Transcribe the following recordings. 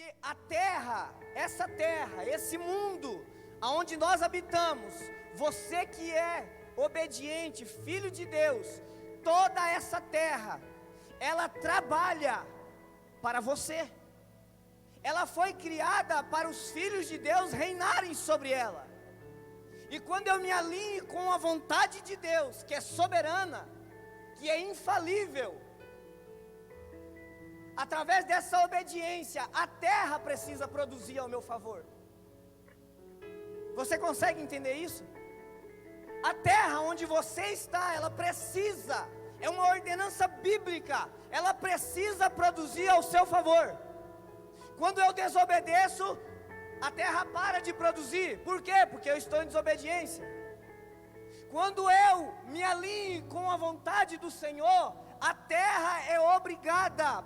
que a terra, essa terra, esse mundo aonde nós habitamos, você que é obediente, filho de Deus, toda essa terra, ela trabalha para você. Ela foi criada para os filhos de Deus reinarem sobre ela. E quando eu me alinho com a vontade de Deus, que é soberana, que é infalível, através dessa obediência, a terra precisa produzir ao meu favor. Você consegue entender isso? A terra onde você está, ela precisa, é uma ordenança bíblica, ela precisa produzir ao seu favor. Quando eu desobedeço, a terra para de produzir. Por quê? Porque eu estou em desobediência. Quando eu me alinho com a vontade do Senhor, a terra é obrigada,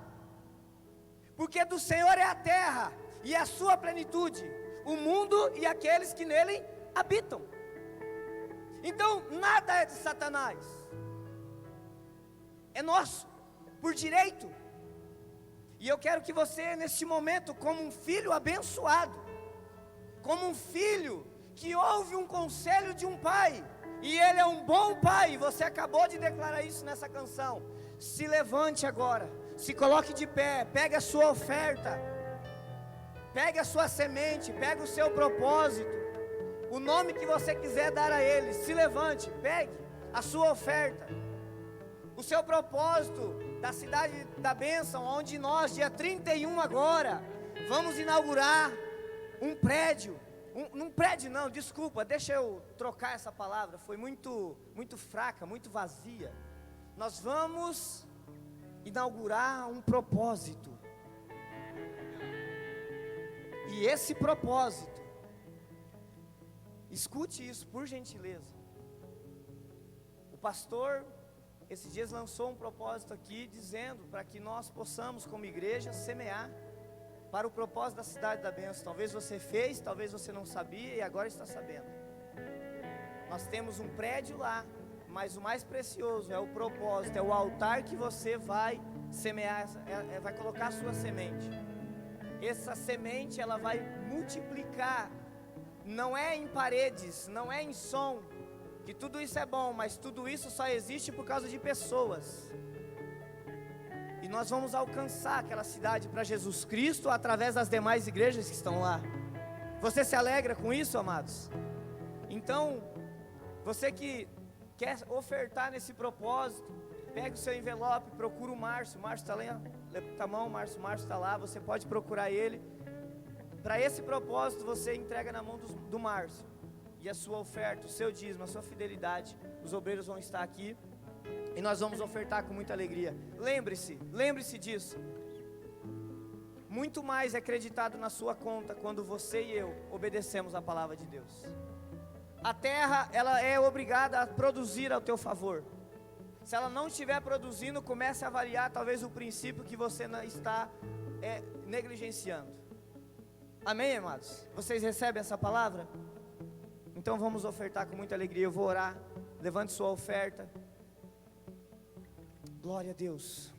porque do Senhor é a terra e a sua plenitude, o mundo e aqueles que nele habitam. Então nada é de Satanás, é nosso, por direito. E eu quero que você neste momento, como um filho abençoado, como um filho que ouve um conselho de um pai, e ele é um bom pai, você acabou de declarar isso nessa canção, se levante agora, se coloque de pé, pegue a sua oferta, pegue a sua semente, pegue o seu propósito, o nome que você quiser dar a ele, se levante, pegue a sua oferta, o seu propósito da cidade da bênção, onde nós, dia 31 agora, vamos inaugurar um prédio, deixa eu trocar essa palavra, foi muito fraca, muito vazia. Nós vamos inaugurar um propósito, e esse propósito, escute isso por gentileza, o pastor esses dias lançou um propósito aqui, dizendo para que nós possamos como igreja semear para o propósito da cidade da bênção. Talvez você fez, talvez você não sabia e agora está sabendo. Nós temos um prédio lá, mas o mais precioso é o propósito, é o altar que você vai semear, vai colocar a sua semente. Essa semente ela vai multiplicar, não é em paredes, não é em som, que tudo isso é bom, mas tudo isso só existe por causa de pessoas. E nós vamos alcançar aquela cidade para Jesus Cristo através das demais igrejas que estão lá. Você se alegra com isso, amados? Então, você que quer ofertar nesse propósito, pega o seu envelope, procura o Márcio está lá, levanta a mão, Márcio está lá, você pode procurar ele. Para esse propósito você entrega na mão do Márcio, e a sua oferta, o seu dízimo, a sua fidelidade, os obreiros vão estar aqui, e nós vamos ofertar com muita alegria. Lembre-se disso, muito mais é acreditado na sua conta, quando você e eu obedecemos a palavra de Deus. A terra, ela é obrigada a produzir ao teu favor. Se ela não estiver produzindo, comece a avaliar talvez o princípio que você está negligenciando. Amém, amados? Vocês recebem essa palavra? Então vamos ofertar com muita alegria. Eu vou orar, levante sua oferta. Glória a Deus.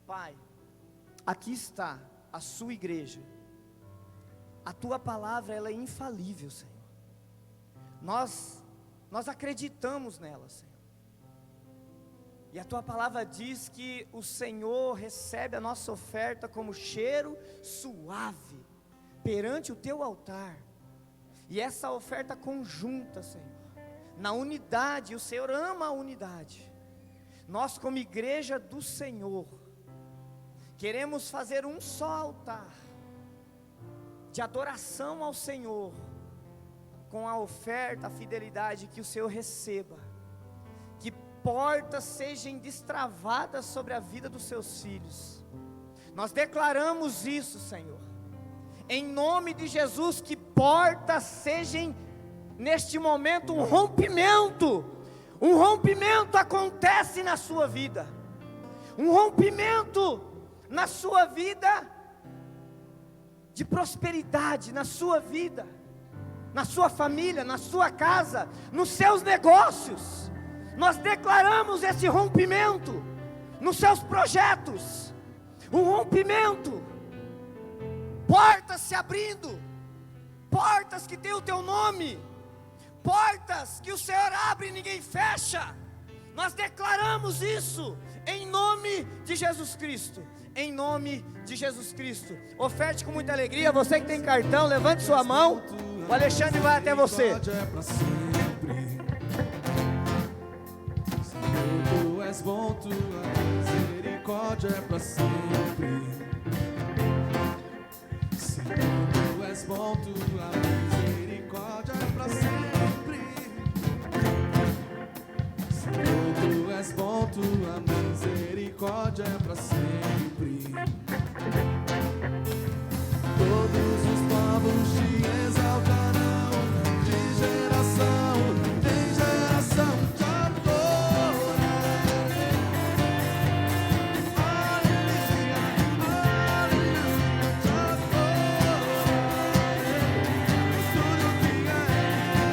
Pai, aqui está a sua igreja. A tua palavra ela é infalível, Senhor. Nós acreditamos nela, Senhor. E a tua palavra diz que o Senhor recebe a nossa oferta como cheiro suave perante o teu altar. E essa oferta conjunta, Senhor, na unidade, o Senhor ama a unidade. Nós como igreja do Senhor, queremos fazer um só altar, de adoração ao Senhor, com a oferta, a fidelidade, que o Senhor receba, que portas sejam destravadas sobre a vida dos seus filhos. Nós declaramos isso, Senhor, em nome de Jesus, que portas sejam neste momento um rompimento acontece na sua vida, um rompimento na sua vida de prosperidade, na sua vida, na sua família, na sua casa, nos seus negócios. Nós declaramos esse rompimento nos seus projetos, um rompimento portas se abrindo, portas que tem o teu nome, portas que o Senhor abre e ninguém fecha. Nós declaramos isso em nome de Jesus Cristo, em nome de Jesus Cristo. Oferte com muita alegria. Você que tem cartão, levante sua mão, o Alexandre vai até você. Tu és bom, tua misericórdia é para sempre. Senhor, tu és bom, tua misericórdia é para sempre. Senhor, tu és bom, tua misericórdia é para sempre. Todos os povos te exaltarão, de geração em geração te adorarei. Aleluia, aleluia, te adorarei. Tudo que és, te adorarei.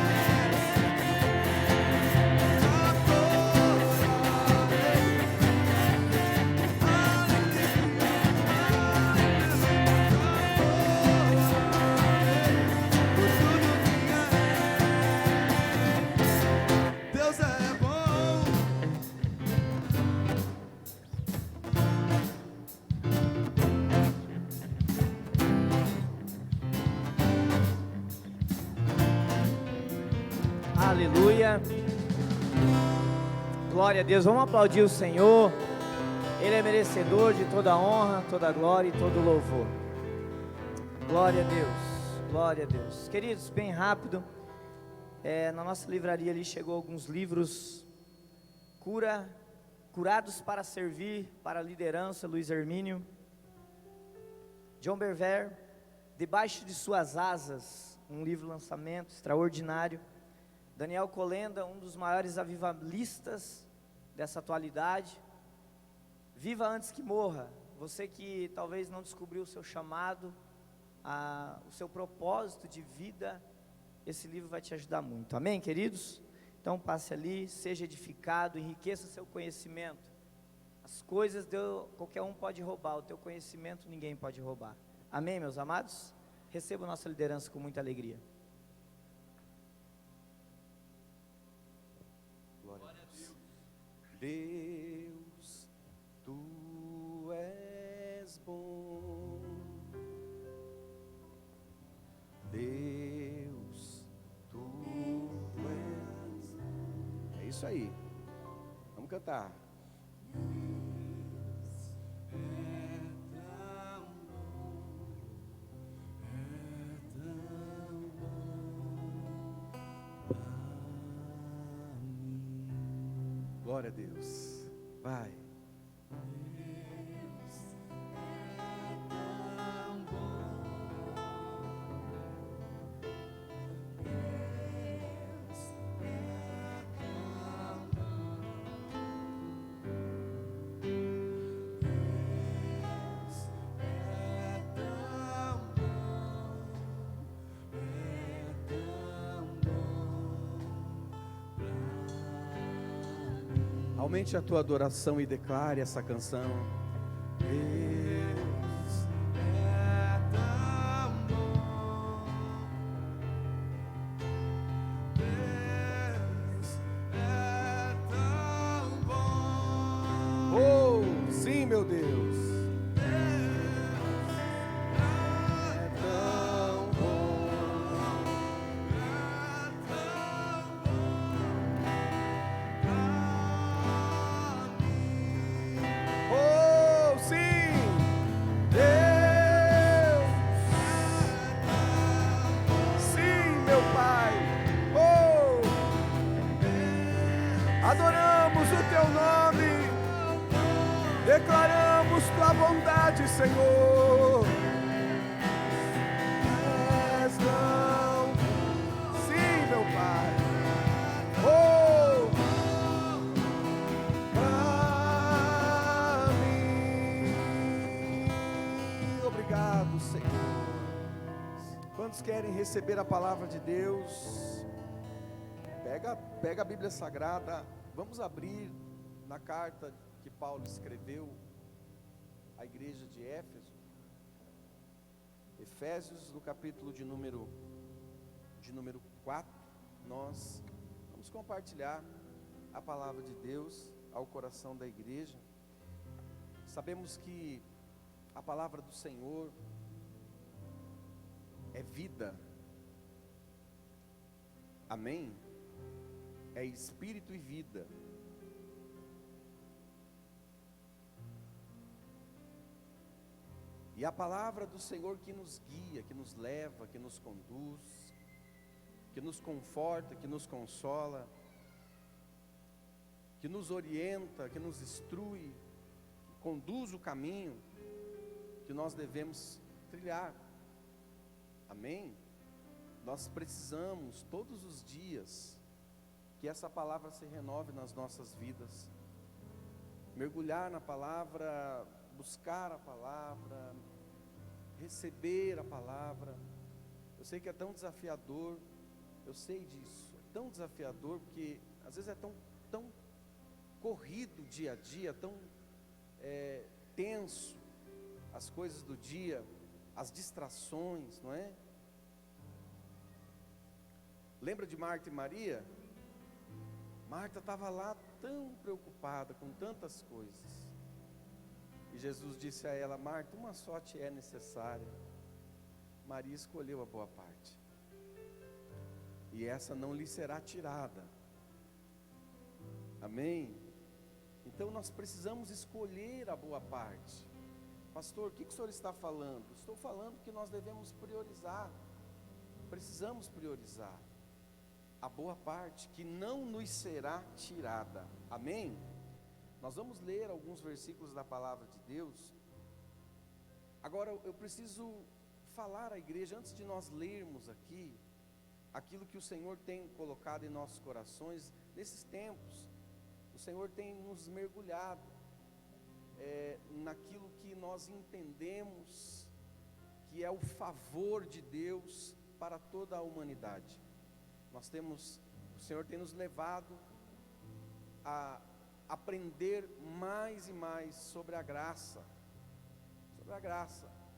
Deus é bom. Aleluia, glória a Deus. Vamos aplaudir o Senhor. Ele é merecedor de toda a honra, toda a glória e todo o louvor. Glória a Deus, glória a Deus. Queridos, bem rápido, na nossa livraria ali chegou alguns livros. Curados para Servir, para a Liderança, Luiz Hermínio. John Bevere, Debaixo de Suas Asas, um livro lançamento extraordinário. Daniel Colenda, um dos maiores avivalistas dessa atualidade. Viva antes que morra. Você que talvez não descobriu o seu chamado, o seu propósito de vida, esse livro vai te ajudar muito. Amém, queridos? Então passe ali, seja edificado, enriqueça seu conhecimento. As coisas qualquer um pode roubar, o teu conhecimento ninguém pode roubar. Amém, meus amados? Receba a nossa liderança com muita alegria. Glória a Deus. Deus, tu és bom. Deus, tu és. É isso aí. Vamos cantar. Glória a Deus. Vai. Aumente a tua adoração e declare essa canção. Deus é tão bom. Deus é tão bom. Oh, sim, meu Deus. Adoramos o teu nome, declaramos tua bondade, Senhor. És tão, sim, meu Pai. Oh, pra mim. Obrigado, Senhor. Quantos querem receber a palavra de Deus? Pega a Bíblia Sagrada, vamos abrir na carta que Paulo escreveu à igreja de Éfeso. Efésios, no capítulo de número 4, nós vamos compartilhar a palavra de Deus ao coração da igreja. Sabemos que a palavra do Senhor é vida, amém? É espírito e vida. E a palavra do Senhor que nos guia, que nos leva, que nos conduz, que nos conforta, que nos consola, que nos orienta, que nos instrui, que conduz o caminho que nós devemos trilhar. Amém? Nós precisamos todos os dias que essa palavra se renove nas nossas vidas, mergulhar na palavra, buscar a palavra, receber a palavra. Eu sei que é tão desafiador, eu sei disso, é tão desafiador, porque às vezes é tão corrido o dia a dia, tão tenso as coisas do dia, as distrações, não é? Lembra de Marta e Maria? Marta estava lá tão preocupada com tantas coisas, e Jesus disse a ela: Marta, uma só te é necessária. Maria escolheu a boa parte, e essa não lhe será tirada. Amém? Então nós precisamos escolher a boa parte. Pastor, o que o senhor está falando? Estou falando que nós devemos priorizar, precisamos priorizar a boa parte que não nos será tirada. Amém? Nós vamos ler alguns versículos da palavra de Deus. Agora eu preciso falar à igreja, antes de nós lermos aqui, aquilo que o Senhor tem colocado em nossos corações, nesses tempos, o Senhor tem nos mergulhado naquilo que nós entendemos que é o favor de Deus para toda a humanidade. O Senhor tem nos levado a aprender mais e mais sobre a graça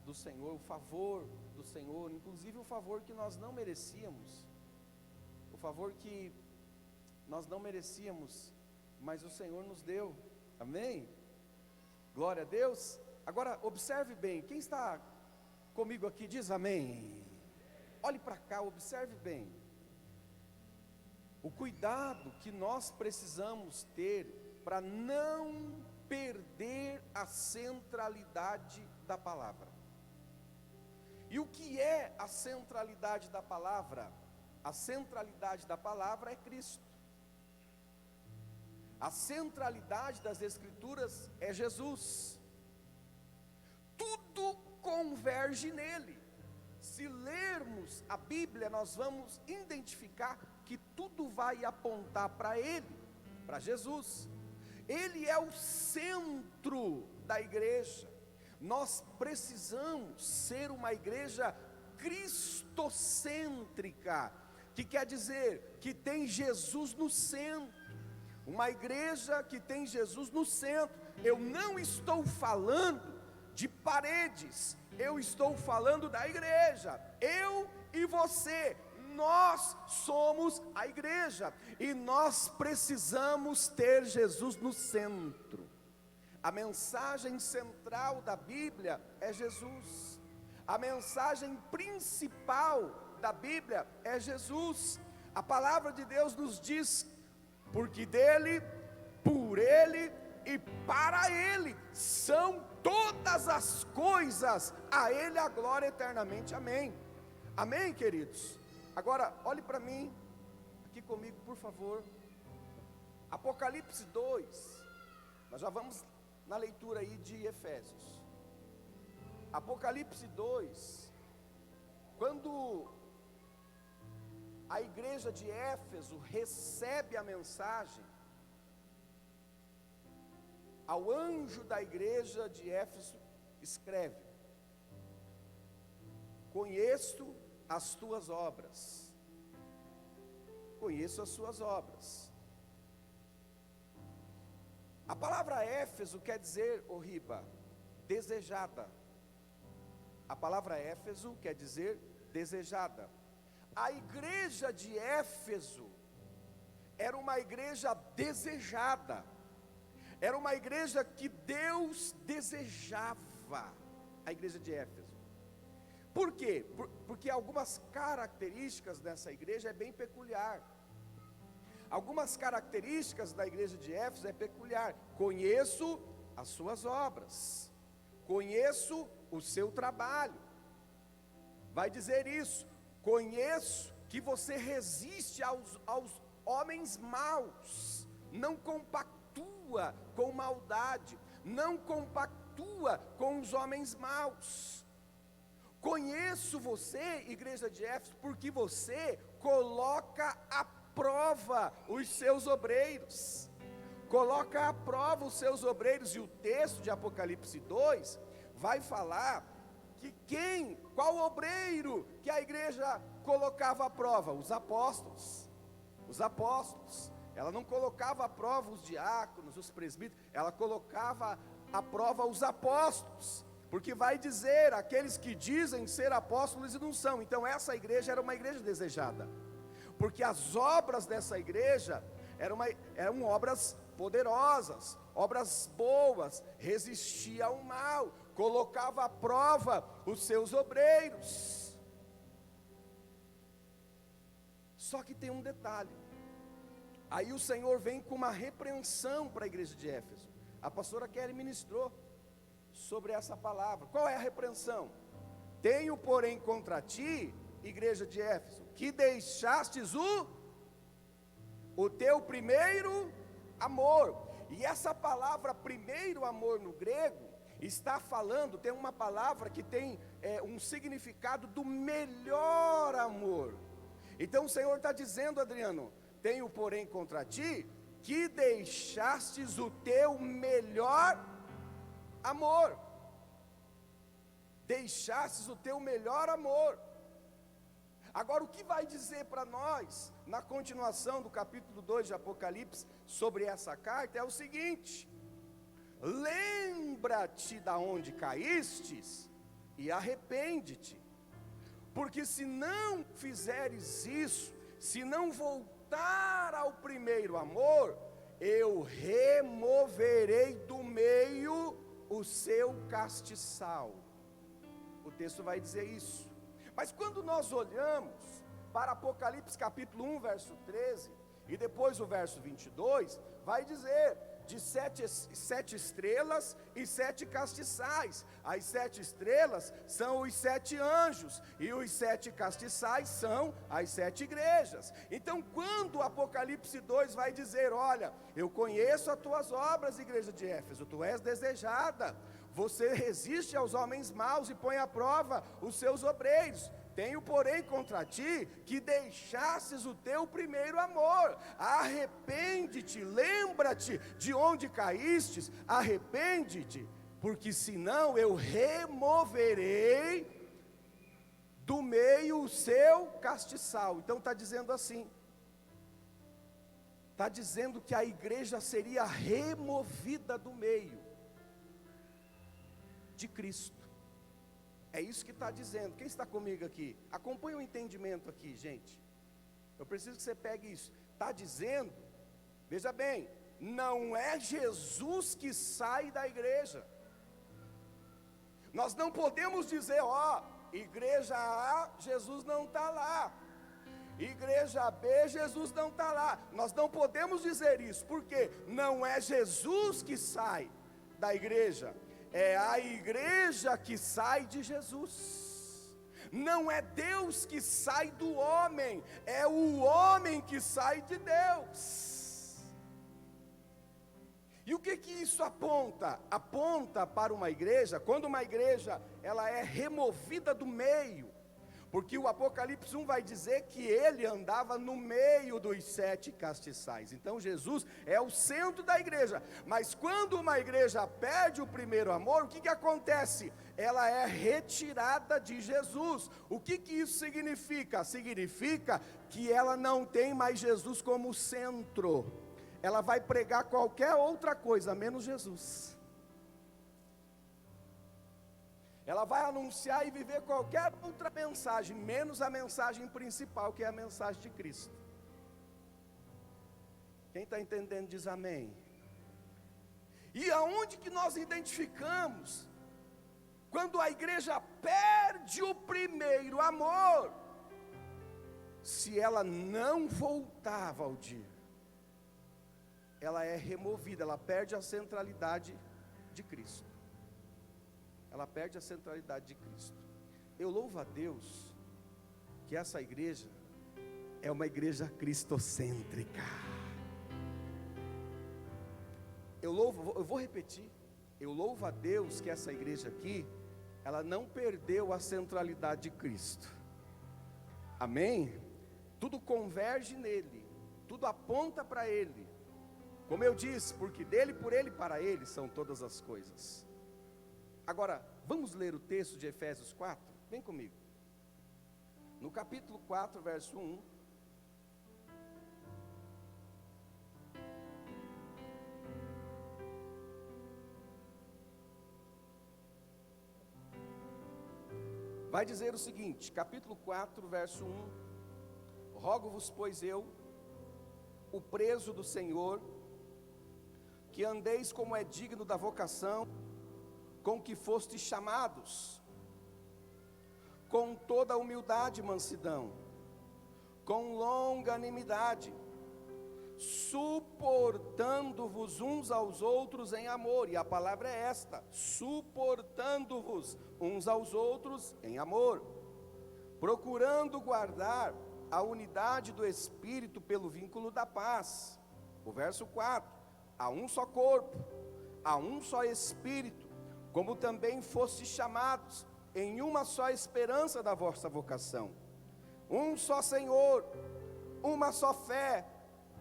do Senhor, o favor do Senhor, inclusive o favor que nós não merecíamos, mas o Senhor nos deu. Amém? Glória a Deus. Agora observe bem, quem está comigo aqui diz amém. Olhe para cá, observe bem o cuidado que nós precisamos ter para não perder a centralidade da palavra. E o que é a centralidade da palavra? A centralidade da palavra é Cristo. A centralidade das Escrituras é Jesus. Tudo converge nele. Se lermos a Bíblia, nós vamos identificar que tudo vai apontar para ele, para Jesus. Ele é o centro da igreja. Nós precisamos ser uma igreja cristocêntrica, que quer dizer que tem Jesus no centro. Uma igreja que tem Jesus no centro. Eu não estou falando de paredes, eu estou falando da igreja. Eu e você, nós somos a igreja, e nós precisamos ter Jesus no centro. A mensagem central da Bíblia é Jesus. A mensagem principal da Bíblia é Jesus. A palavra de Deus nos diz: porque dele, por ele e para ele são todas as coisas, a ele a glória eternamente. Amém. Amém, queridos? Agora, olhe para mim, aqui comigo, por favor. Apocalipse 2, nós já vamos na leitura aí de Efésios. Apocalipse 2, quando a igreja de Éfeso recebe a mensagem, ao anjo da igreja de Éfeso escreve: conheço as tuas obras. Conheço as suas obras. A palavra Éfeso quer dizer, Riba, desejada. A palavra Éfeso quer dizer desejada. A igreja de Éfeso era uma igreja desejada, era uma igreja que Deus desejava, a igreja de Éfeso. Por quê? Porque algumas características dessa igreja é bem peculiar. Algumas características da igreja de Éfeso é peculiar. Conheço as suas obras, conheço o seu trabalho. Vai dizer isso: conheço que você resiste aos homens maus, não compactua com maldade, não compactua com os homens maus. Conheço você, igreja de Éfeso, porque você coloca à prova os seus obreiros, coloca à prova os seus obreiros. E o texto de Apocalipse 2 vai falar que qual obreiro que a igreja colocava à prova? Os apóstolos. Os apóstolos. Ela não colocava à prova os diáconos, os presbíteros, ela colocava à prova os apóstolos. Porque vai dizer, aqueles que dizem ser apóstolos e não são. Então essa igreja era uma igreja desejada, porque as obras dessa igreja eram obras poderosas, obras boas, resistia ao mal, colocava à prova os seus obreiros. Só que tem um detalhe, aí o Senhor vem com uma repreensão para a igreja de Éfeso. A pastora Kelly ministrou sobre essa palavra. Qual é a repreensão? Tenho, porém, contra ti, igreja de Éfeso, que deixastes o teu primeiro amor. E essa palavra primeiro amor no grego está falando, tem uma palavra que tem um significado do melhor amor. Então o Senhor está dizendo, Adriano, tenho, porém, contra ti, que deixastes o teu melhor amor. Deixastes o teu melhor amor. Agora, o que vai dizer para nós, na continuação do capítulo 2 de Apocalipse, sobre essa carta, é o seguinte: lembra-te da onde caístes e arrepende-te, porque se não fizeres isso, se não voltar ao primeiro amor, eu removerei do meio o seu castiçal. O texto vai dizer isso. Mas quando nós olhamos para Apocalipse capítulo 1, verso 13, e depois o verso 22, vai dizer de sete estrelas e 7 castiçais. As 7 estrelas são os 7 anjos, e os 7 castiçais são as 7 igrejas. Então quando o Apocalipse 2 vai dizer, olha, eu conheço as tuas obras, igreja de Éfeso, tu és desejada, você resiste aos homens maus e põe à prova os seus obreiros. Tenho, porém, contra ti, que deixasses o teu primeiro amor. Arrepende-te, lembra-te de onde caístes, arrepende-te, porque senão eu removerei do meio o seu castiçal. Então está dizendo assim, está dizendo que a igreja seria removida do meio de Cristo. É isso que está dizendo. Quem está comigo aqui? Acompanhe o entendimento aqui, gente. Eu preciso que você pegue isso. Está dizendo, veja bem, não é Jesus que sai da igreja. Nós não podemos dizer, ó, igreja A, Jesus não está lá, igreja B, Jesus não está lá. Nós não podemos dizer isso, porque não é Jesus que sai da igreja, é a igreja que sai de Jesus. Não é Deus que sai do homem, é o homem que sai de Deus. E o que isso aponta? Aponta para uma igreja, quando uma igreja ela é removida do meio, porque o Apocalipse 1 vai dizer que ele andava no meio dos 7 castiçais. Então Jesus é o centro da igreja. Mas quando uma igreja perde o primeiro amor, o que acontece? Ela é retirada de Jesus. O que isso significa? Significa que ela não tem mais Jesus como centro. Ela vai pregar qualquer outra coisa, menos Jesus. ela vai anunciar e viver qualquer outra mensagem, menos a mensagem principal, que é a mensagem de Cristo. Quem está entendendo diz amém. E aonde que nós identificamos quando a igreja perde o primeiro amor? Se ela não voltar, Valdir, ela é removida, ela perde a centralidade de Cristo. Ela perde a centralidade de Cristo. Eu louvo a Deus que essa igreja é uma igreja cristocêntrica. Eu vou repetir. Eu louvo a Deus que essa igreja aqui, ela não perdeu a centralidade de Cristo. Amém? Tudo converge nele, tudo aponta para ele. Como eu disse, porque dele, por ele, para ele são todas as coisas. Agora, vamos ler o texto de Efésios 4? Vem comigo. No capítulo 4, verso 1. Vai dizer o seguinte, capítulo 4, verso 1. Rogo-vos, pois eu, o preso do Senhor, que andeis como é digno da vocação com que fostes chamados, com toda a humildade e mansidão, com longanimidade, suportando-vos uns aos outros em amor. E a palavra é esta: suportando-vos uns aos outros em amor, procurando guardar a unidade do Espírito pelo vínculo da paz. O verso 4: há um só corpo, há um só Espírito, como também fostes chamados em uma só esperança da vossa vocação, um só Senhor, uma só fé,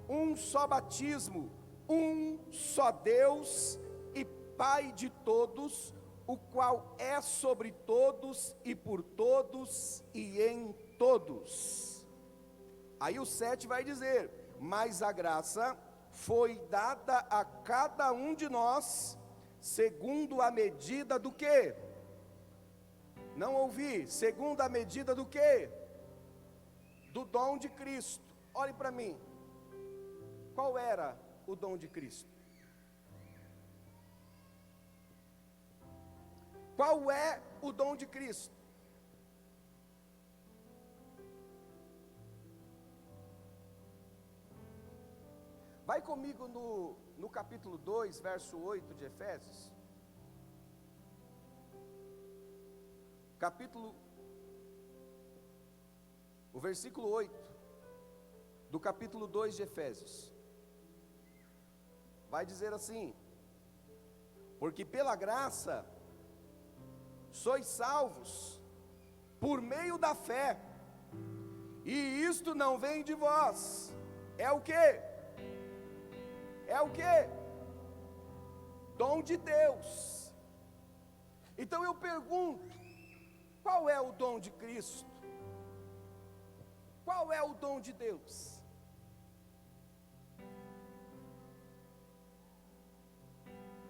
um só batismo, um só Deus e Pai de todos, o qual é sobre todos e por todos e em todos. Aí o 7 vai dizer: mas a graça foi dada a cada um de nós, segundo a medida do quê? Não ouvi. Segundo a medida do quê? Do dom de Cristo. Olhe para mim. Qual era o dom de Cristo? Qual é o dom de Cristo? Vai comigo no capítulo 2, verso 8 de Efésios. O versículo 8 do capítulo 2 de Efésios. Vai dizer assim: porque pela graça sois salvos por meio da fé, e isto não vem de vós. É o quê? É o quê? Dom de Deus. Então eu pergunto: qual é o dom de Cristo? Qual é o dom de Deus?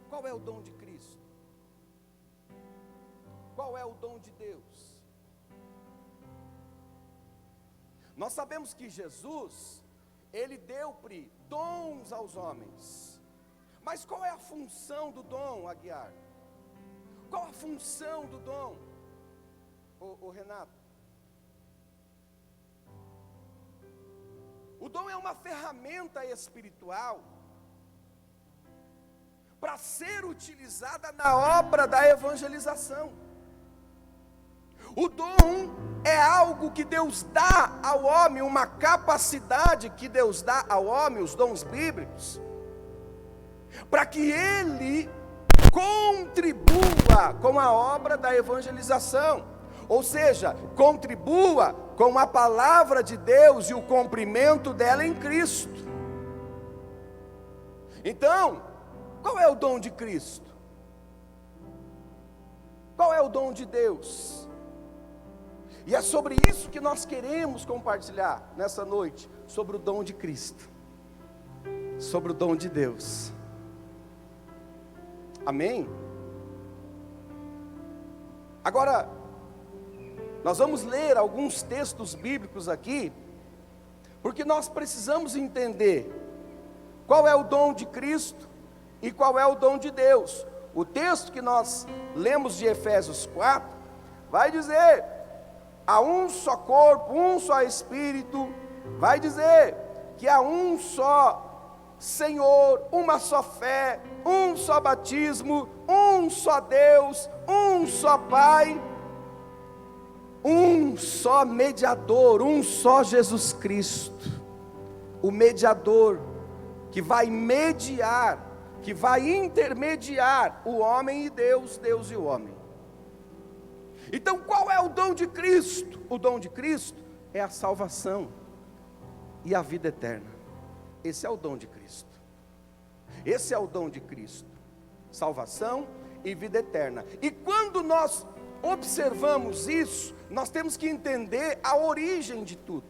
Qual é o dom de Cristo? Qual é o dom de Deus? Nós sabemos que Jesus, Ele deu dons aos homens. Mas qual é a função do dom, Aguiar? Qual a função do dom? Ô Renato. O dom é uma ferramenta espiritual para ser utilizada na obra da evangelização. O dom é algo que Deus dá ao homem, uma capacidade que Deus dá ao homem, os dons bíblicos, para que ele contribua com a obra da evangelização, ou seja, contribua com a palavra de Deus e o cumprimento dela em Cristo. Então, qual é o dom de Cristo? Qual é o dom de Deus? E é sobre isso que nós queremos compartilhar nessa noite, sobre o dom de Cristo, sobre o dom de Deus. Amém? Agora, nós vamos ler alguns textos bíblicos aqui, porque nós precisamos entender qual é o dom de Cristo e qual é o dom de Deus. O texto que nós lemos de Efésios 4, vai dizer, há um só corpo, um só Espírito, vai dizer que há um só Senhor, uma só fé, um só batismo, um só Deus, um só Pai, um só mediador, um só Jesus Cristo, o mediador que vai mediar, que vai intermediar o homem e Deus, Deus e o homem. Então qual é o dom de Cristo? O dom de Cristo é a salvação e a vida eterna. Esse é o dom de Cristo. Esse é o dom de Cristo. Salvação e vida eterna. E quando nós observamos isso, nós temos que entender a origem de tudo.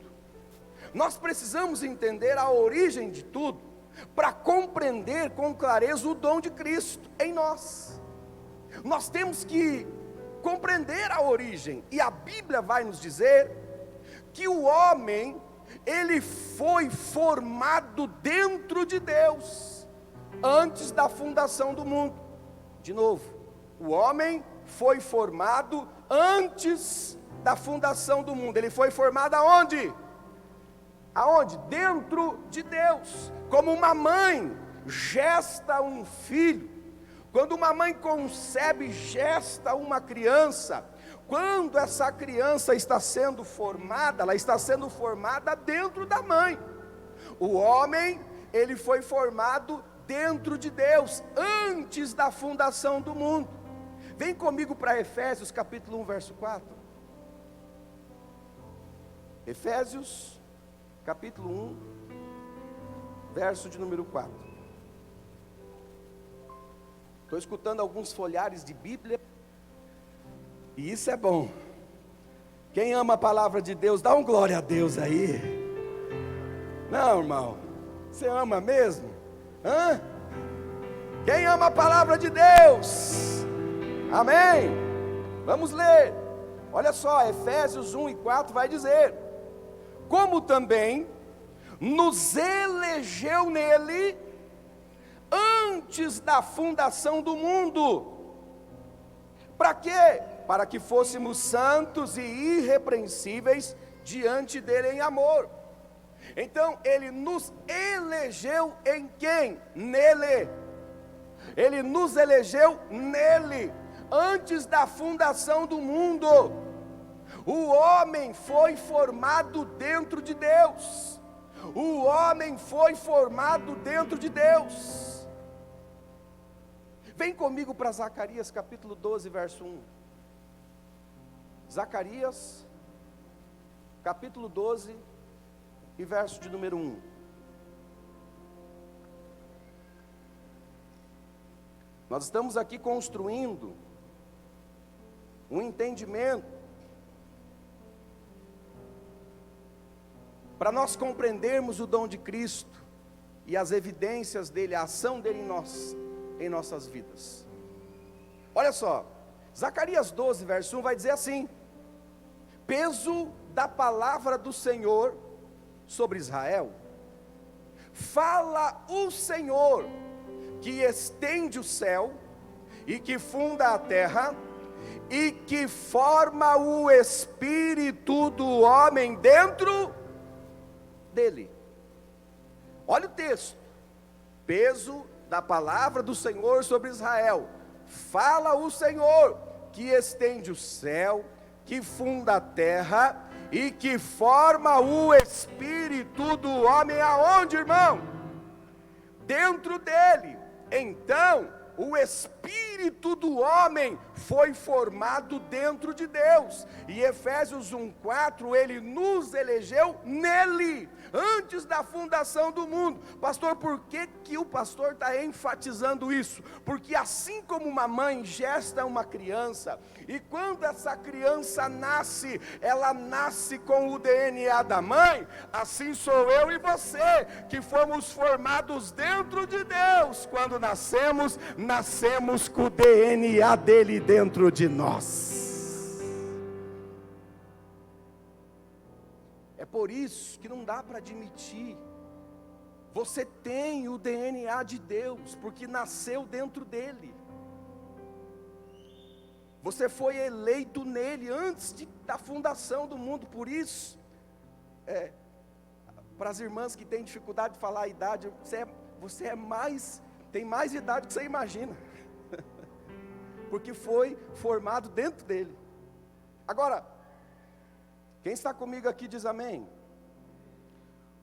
Nós precisamos entender a origem de tudo para compreender com clareza o dom de Cristo em nós. Nós temos que compreender a origem. E a Bíblia vai nos dizer que o homem, ele foi formado dentro de Deus, antes da fundação do mundo. De novo, o homem foi formado antes da fundação do mundo. Ele foi formado aonde? Aonde? Dentro de Deus. Como uma mãe gesta um filho, quando uma mãe concebe, gesta uma criança, quando essa criança está sendo formada, ela está sendo formada dentro da mãe. O homem, ele foi formado dentro de Deus, antes da fundação do mundo. Vem comigo para Efésios capítulo 1, verso 4. Efésios capítulo 1, verso de número 4. Estou escutando alguns folhares de Bíblia, e isso é bom. Quem ama a palavra de Deus, dá um glória a Deus aí. Não, irmão, você ama mesmo? Hã? Quem ama a palavra de Deus? Amém? Vamos ler. Olha só, Efésios 1 e 4 vai dizer: como também nos elegeu nele antes da fundação do mundo. Para quê? Para que fôssemos santos e irrepreensíveis diante dele em amor. Então ele nos elegeu em quem? Nele. Ele nos elegeu nele, antes da fundação do mundo. O homem foi formado dentro de Deus. O homem foi formado dentro de Deus. Vem comigo para Zacarias capítulo 12, verso 1. Zacarias capítulo 12 e verso de número 1. Nós estamos aqui construindo um entendimento para nós compreendermos o dom de Cristo e as evidências dele, a ação dele em nossas vidas. Olha só, Zacarias 12, verso 1 vai dizer assim: peso da palavra do Senhor sobre Israel. Fala o Senhor, que estende o céu, e que funda a terra, e que forma o espírito do homem dentro dele. Olha o texto: peso da palavra do Senhor sobre Israel. Fala o Senhor, que estende o céu, que funda a terra, e que forma o espírito do homem aonde, irmão? Dentro dele. Então, o espírito do homem foi formado dentro de Deus. E Efésios 1:4, ele nos elegeu nele, antes da fundação do mundo. Pastor, por que o pastor está enfatizando isso? Porque assim como uma mãe gesta uma criança, e quando essa criança nasce, ela nasce com o DNA da mãe, assim sou eu e você, que fomos formados dentro de Deus. Quando nascemos com o DNA dele dentro de nós. É por isso que não dá para admitir. Você tem o DNA de Deus, porque nasceu dentro dele. Você foi eleito nele antes da fundação do mundo. Por isso, para as irmãs que têm dificuldade de falar a idade, você tem mais idade que você imagina. Porque foi formado dentro dele. Agora, quem está comigo aqui diz amém.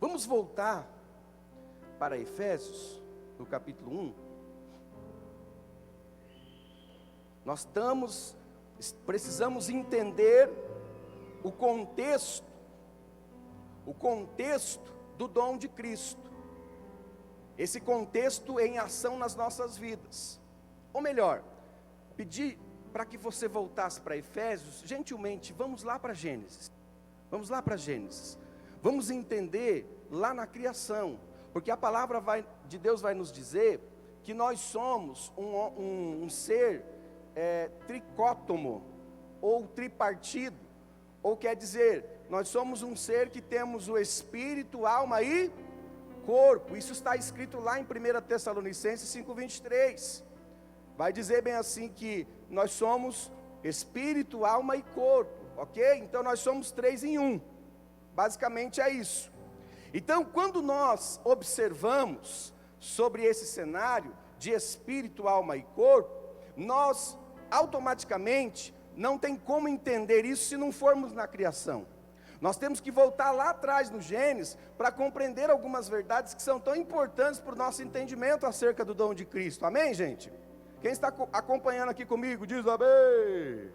Vamos voltar para Efésios, no capítulo 1. Nós precisamos entender o contexto do dom de Cristo. Esse contexto em ação nas nossas vidas. Ou melhor, pedir para que você voltasse para Efésios, gentilmente, vamos lá para Gênesis. Vamos lá para Gênesis. Vamos entender lá na criação, porque a palavra de Deus vai nos dizer que nós somos um ser tricótomo, ou tripartido, ou quer dizer, nós somos um ser que temos o espírito, alma e corpo. Isso está escrito lá em 1 Tessalonicenses 5:23. Vai dizer bem assim que nós somos espírito, alma e corpo, ok? Então nós somos 3 em 1, basicamente é isso. Então quando nós observamos sobre esse cenário de espírito, alma e corpo, nós automaticamente não tem como entender isso se não formos na criação. Nós temos que voltar lá atrás no Gênesis para compreender algumas verdades que são tão importantes para o nosso entendimento acerca do dom de Cristo. Amém, gente? Quem está acompanhando aqui comigo, diz amém.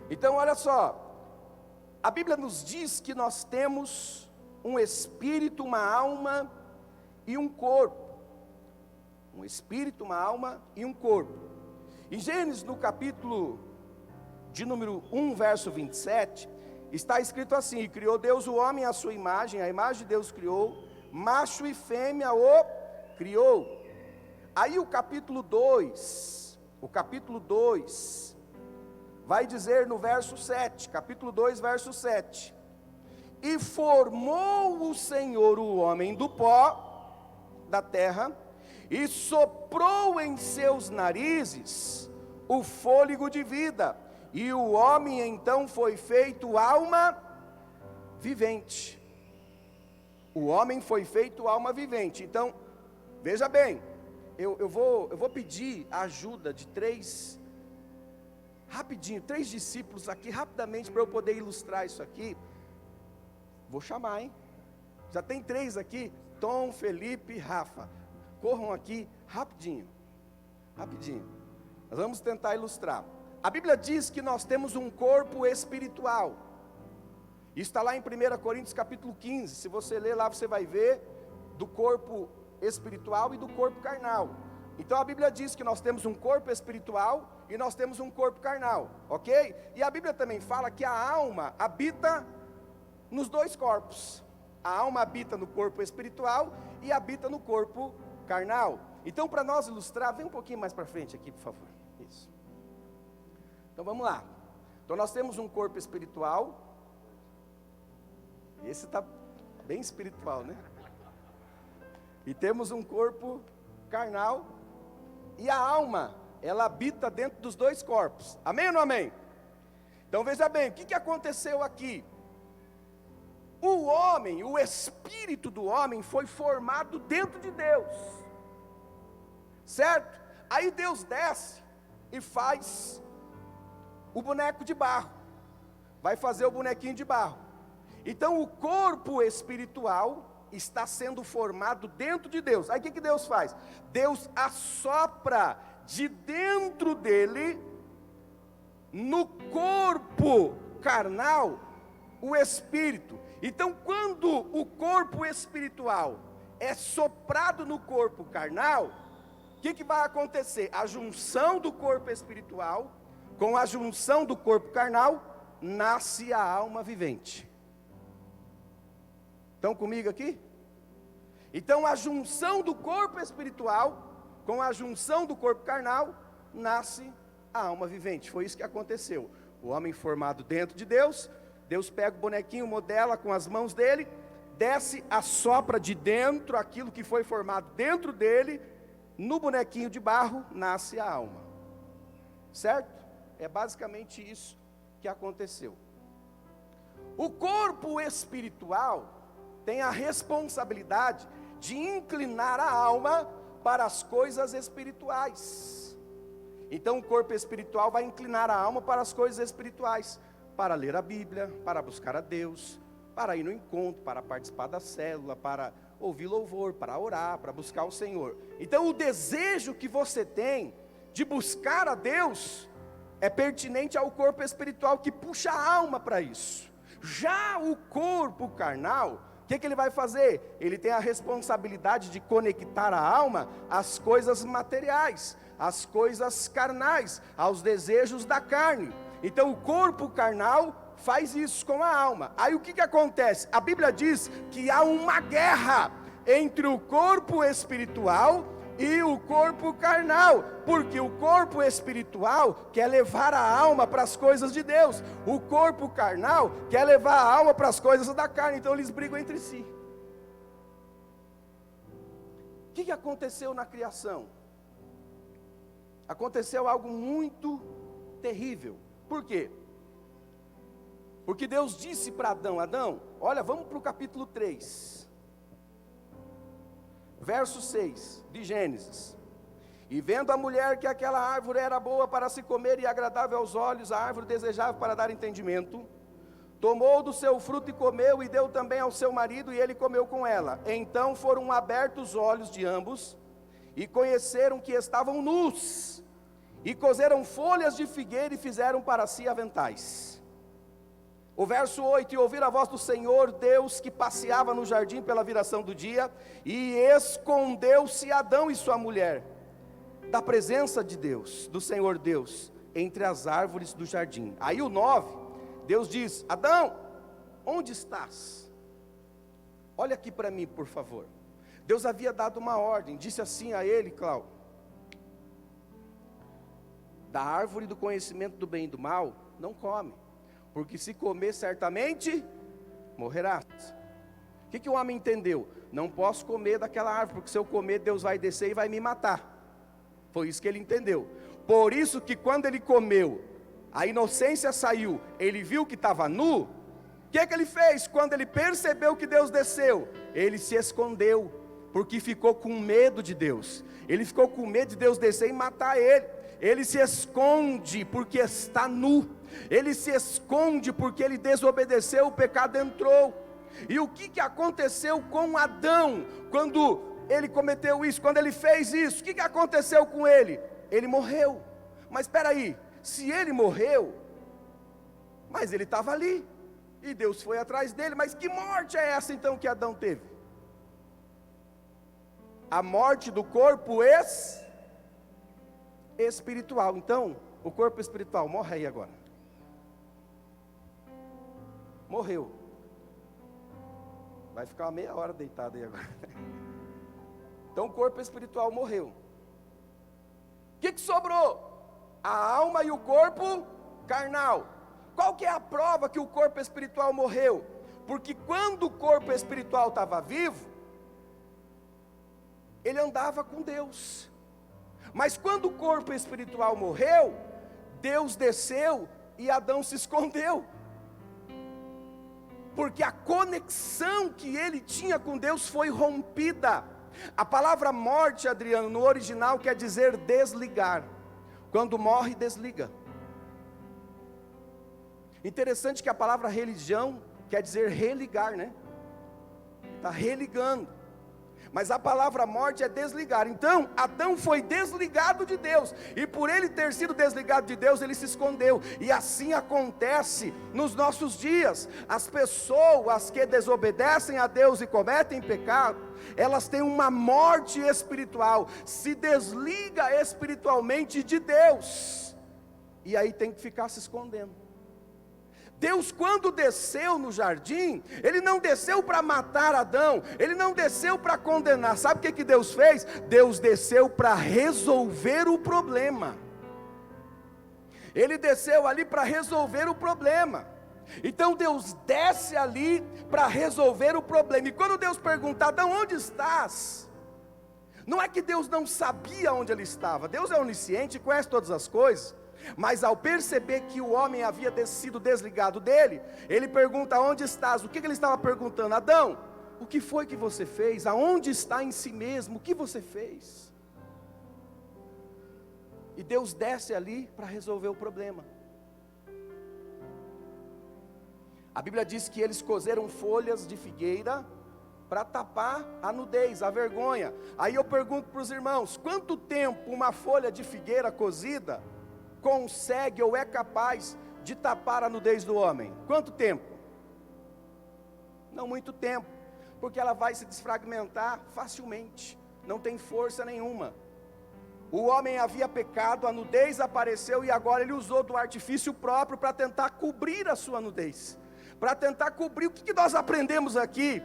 Então olha só, a Bíblia nos diz que nós temos um espírito, uma alma e um corpo. Um espírito, uma alma e um corpo. Em Gênesis, no capítulo de número 1, verso 27, está escrito assim: e criou Deus o homem à sua imagem, a imagem de Deus criou, macho e fêmea o criou. Aí o capítulo 2, vai dizer no verso 7, capítulo 2, verso 7, e formou o Senhor o homem do pó da terra, e soprou em seus narizes o fôlego de vida, e o homem então foi feito alma vivente. O homem foi feito alma vivente. Então, veja bem, eu vou pedir a ajuda de três discípulos aqui, rapidamente, para eu poder ilustrar isso aqui. Vou chamar, hein? Já tem 3 aqui, Tom, Felipe e Rafa. Corram aqui, rapidinho. Nós vamos tentar ilustrar. A Bíblia diz que nós temos um corpo espiritual. Isso está lá em 1 Coríntios capítulo 15. Se você ler lá, você vai ver do corpo espiritual e do corpo carnal. Então a Bíblia diz que nós temos um corpo espiritual e nós temos um corpo carnal, ok? E a Bíblia também fala que a alma habita nos 2 corpos. A alma habita no corpo espiritual e habita no corpo carnal. Então, para nós ilustrar, vem um pouquinho mais para frente aqui, por favor. Isso. Então vamos lá. Então nós temos um corpo espiritual. Esse está bem espiritual, né? E temos um corpo carnal. E a alma, ela habita dentro dos 2 corpos. Amém ou não amém? Então veja bem, o que aconteceu aqui? O homem, o espírito do homem foi formado dentro de Deus. Certo? Aí Deus desce e faz o boneco de barro. Vai fazer o bonequinho de barro. Então o corpo espiritual está sendo formado dentro de Deus. Aí o que Deus faz? Deus assopra de dentro dele, no corpo carnal, o espírito. Então quando o corpo espiritual é soprado no corpo carnal, o que vai acontecer? A junção do corpo espiritual com a junção do corpo carnal, nasce a alma vivente. Estão comigo aqui? Então a junção do corpo espiritual com a junção do corpo carnal, nasce a alma vivente. Foi isso que aconteceu. O homem formado dentro de Deus, Deus pega o bonequinho, modela com as mãos dele, desce, assopra de dentro aquilo que foi formado dentro dele, no bonequinho de barro nasce a alma. Certo? É basicamente isso que aconteceu. O corpo espiritual tem a responsabilidade de inclinar a alma para as coisas espirituais. Então o corpo espiritual vai inclinar a alma para as coisas espirituais, para ler a Bíblia, para buscar a Deus, para ir no encontro, para participar da célula, para ouvir louvor, para orar, para buscar o Senhor. Então o desejo que você tem de buscar a Deus é pertinente ao corpo espiritual, que puxa a alma para isso. Já o corpo carnal, o que ele vai fazer? Ele tem a responsabilidade de conectar a alma às coisas materiais, às coisas carnais, aos desejos da carne. Então o corpo carnal faz isso com a alma. Aí o que acontece? A Bíblia diz que há uma guerra entre o corpo espiritual e o corpo carnal, porque o corpo espiritual quer levar a alma para as coisas de Deus, o corpo carnal quer levar a alma para as coisas da carne, então eles brigam entre si. O que aconteceu na criação? Aconteceu algo muito terrível. Por quê? Porque Deus disse para Adão: Adão, olha, vamos para o capítulo 3, verso 6 de Gênesis. E vendo a mulher que aquela árvore era boa para se comer e agradável aos olhos, a árvore desejável para dar entendimento, tomou do seu fruto e comeu, e deu também ao seu marido, e ele comeu com ela. Então foram abertos os olhos de ambos, e conheceram que estavam nus, e coseram folhas de figueira e fizeram para si aventais. O verso 8, e ouviram a voz do Senhor Deus que passeava no jardim pela viração do dia, e escondeu-se Adão e sua mulher da presença de Deus, do Senhor Deus, entre as árvores do jardim. Aí o 9, Deus diz: Adão, onde estás? Olha aqui para mim, por favor. Deus havia dado uma ordem, disse assim a ele, Cláudio: da árvore do conhecimento do bem e do mal, não come, porque se comer certamente morrerás. O que o homem entendeu? Não posso comer daquela árvore, porque se eu comer Deus vai descer e vai me matar. Foi isso que ele entendeu. Por isso que quando ele comeu, a inocência saiu, ele viu que estava nu. O que ele fez? Quando ele percebeu que Deus desceu, ele se escondeu, porque ficou com medo de Deus. Ele ficou com medo de Deus descer e matar ele. Ele se esconde porque está nu. Ele se esconde porque ele desobedeceu, o pecado entrou. E o que aconteceu com Adão quando ele cometeu isso, quando ele fez isso? O que aconteceu com ele? Ele morreu. Mas espera aí, se ele morreu, mas ele estava ali, e Deus foi atrás dele. Mas que morte é essa então que Adão teve? A morte do corpo espiritual. Então, o corpo espiritual morre aí agora. Morreu. Vai ficar uma meia hora deitado aí agora. Então o corpo espiritual morreu. O que sobrou? A alma e o corpo carnal. Qual que é a prova que o corpo espiritual morreu? Porque quando o corpo espiritual estava vivo, ele andava com Deus. Mas quando o corpo espiritual morreu, Deus desceu e Adão se escondeu. Porque a conexão que ele tinha com Deus foi rompida. A palavra morte, Adriano, no original quer dizer desligar. Quando morre, desliga. Interessante que a palavra religião quer dizer religar, né? Está religando. Mas a palavra morte é desligar. Então Adão foi desligado de Deus, e por ele ter sido desligado de Deus, ele se escondeu. E assim acontece nos nossos dias. As pessoas que desobedecem a Deus e cometem pecado, elas têm uma morte espiritual, se desliga espiritualmente de Deus, e aí tem que ficar se escondendo. Deus, quando desceu no jardim, Ele não desceu para matar Adão, Ele não desceu para condenar. Sabe o que Deus fez? Deus desceu para resolver o problema. Ele desceu ali para resolver o problema. Então Deus desce ali para resolver o problema. E quando Deus pergunta: Adão, onde estás? Não é que Deus não sabia onde ele estava. Deus é onisciente e conhece todas as coisas. Mas ao perceber que o homem havia sido desligado dele, ele pergunta: onde estás? O que ele estava perguntando? Adão, o que foi que você fez? Aonde está em si mesmo? O que você fez? E Deus desce ali para resolver o problema. A Bíblia diz que eles cozeram folhas de figueira para tapar a nudez, a vergonha. Aí eu pergunto para os irmãos: quanto tempo uma folha de figueira cozida consegue ou é capaz de tapar a nudez do homem? Quanto tempo? Não muito tempo, porque ela vai se desfragmentar facilmente, não tem força nenhuma. O homem havia pecado, a nudez apareceu e agora ele usou do artifício próprio para tentar cobrir a sua nudez, para tentar cobrir. O que nós aprendemos aqui?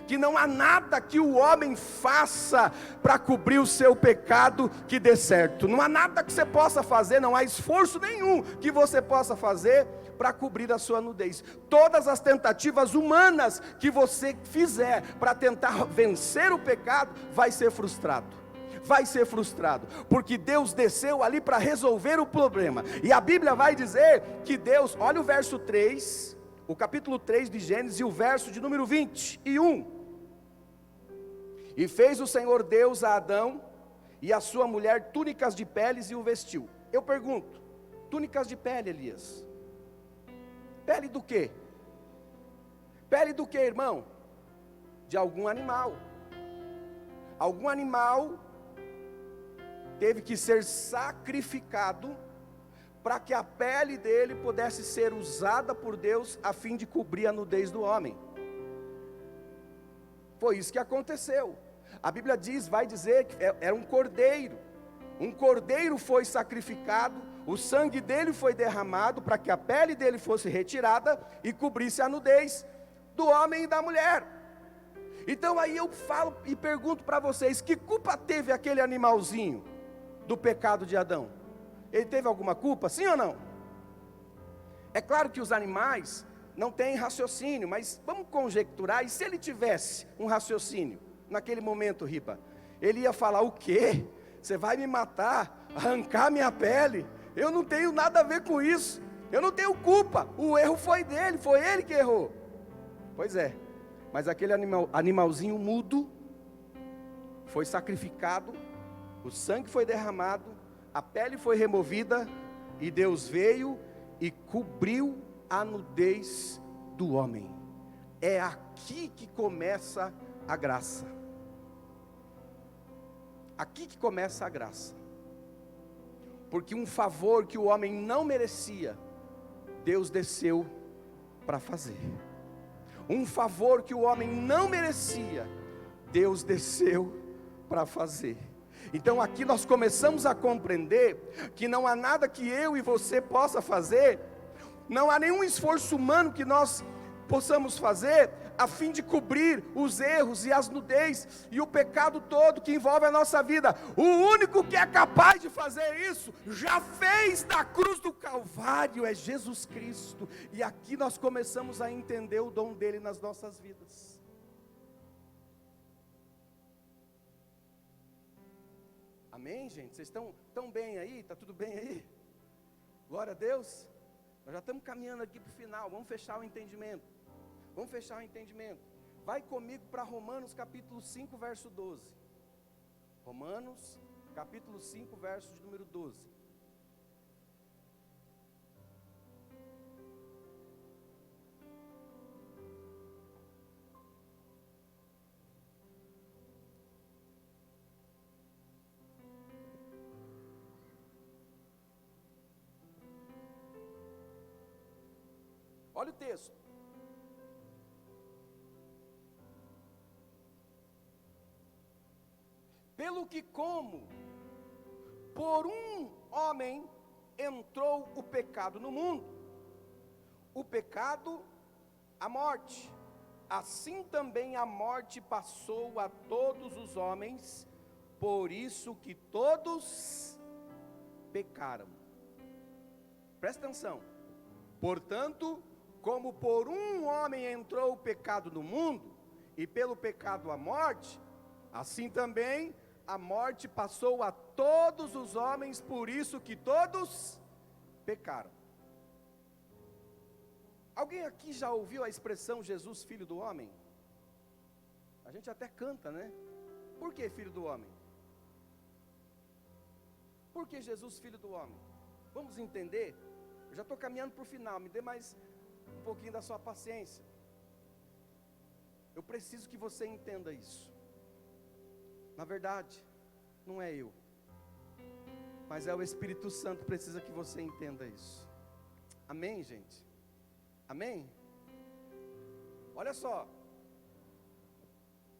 Que não há nada que o homem faça para cobrir o seu pecado que dê certo. Não há nada que você possa fazer, não há esforço nenhum que você possa fazer para cobrir a sua nudez. Todas as tentativas humanas que você fizer para tentar vencer o pecado, vai ser frustrado. Vai ser frustrado, porque Deus desceu ali para resolver o problema. E a Bíblia vai dizer que Deus, olha o verso 3, o capítulo 3 de Gênesis, e o verso de número 21. E fez o Senhor Deus a Adão e a sua mulher túnicas de peles e o vestiu. Eu pergunto: túnicas de pele, Elias? Pele do quê? Pele do quê, irmão? De algum animal. Algum animal teve que ser sacrificado para que a pele dele pudesse ser usada por Deus a fim de cobrir a nudez do homem. Foi isso que aconteceu. A Bíblia diz, vai dizer que era um cordeiro. Um cordeiro foi sacrificado, o sangue dele foi derramado para que a pele dele fosse retirada e cobrisse a nudez do homem e da mulher. Então aí eu falo e pergunto para vocês: que culpa teve aquele animalzinho do pecado de Adão? Ele teve alguma culpa, sim ou não? É claro que os animais não têm raciocínio, mas vamos conjecturar, e se ele tivesse um raciocínio, naquele momento, Ripa, ele ia falar: o quê? Você vai me matar, arrancar minha pele? Eu não tenho nada a ver com isso, eu não tenho culpa, o erro foi dele, foi ele que errou. Pois é, mas aquele animalzinho mudo foi sacrificado, o sangue foi derramado, a pele foi removida, e Deus veio e cobriu a nudez do homem. É aqui que começa a graça. Aqui que começa a graça. Porque um favor que o homem não merecia, Deus desceu para fazer. Um favor que o homem não merecia, Deus desceu para fazer. Então aqui nós começamos a compreender que não há nada que eu e você possa fazer, não há nenhum esforço humano que nós possamos fazer a fim de cobrir os erros e as nudez e o pecado todo que envolve a nossa vida. O único que é capaz de fazer isso, já fez na cruz do Calvário, é Jesus Cristo. E aqui nós começamos a entender o dom dele nas nossas vidas. Amém, gente? Vocês estão bem aí? Está tudo bem aí? Glória a Deus. Nós já estamos caminhando aqui para o final. Vamos fechar o entendimento. Vamos fechar o entendimento. Vai comigo para Romanos capítulo 5, verso 12. Romanos capítulo 5, verso de número 12. Olha o texto. Pelo que como por um homem entrou o pecado no mundo, o pecado, a morte, assim também a morte passou a todos os homens, por isso que todos pecaram. Presta atenção. Portanto, como por um homem entrou o pecado no mundo, e pelo pecado a morte, assim também a morte passou a todos os homens, por isso que todos pecaram. Alguém aqui já ouviu a expressão Jesus, filho do homem? A gente até canta, né? Por que filho do homem? Por que Jesus, filho do homem? Vamos entender? Eu já estou caminhando para o final, me dê mais um pouquinho da sua paciência. Eu preciso que você entenda isso. Na verdade, não é eu, mas é o Espírito Santo que precisa que você entenda isso. Amém, gente? Amém? Olha só.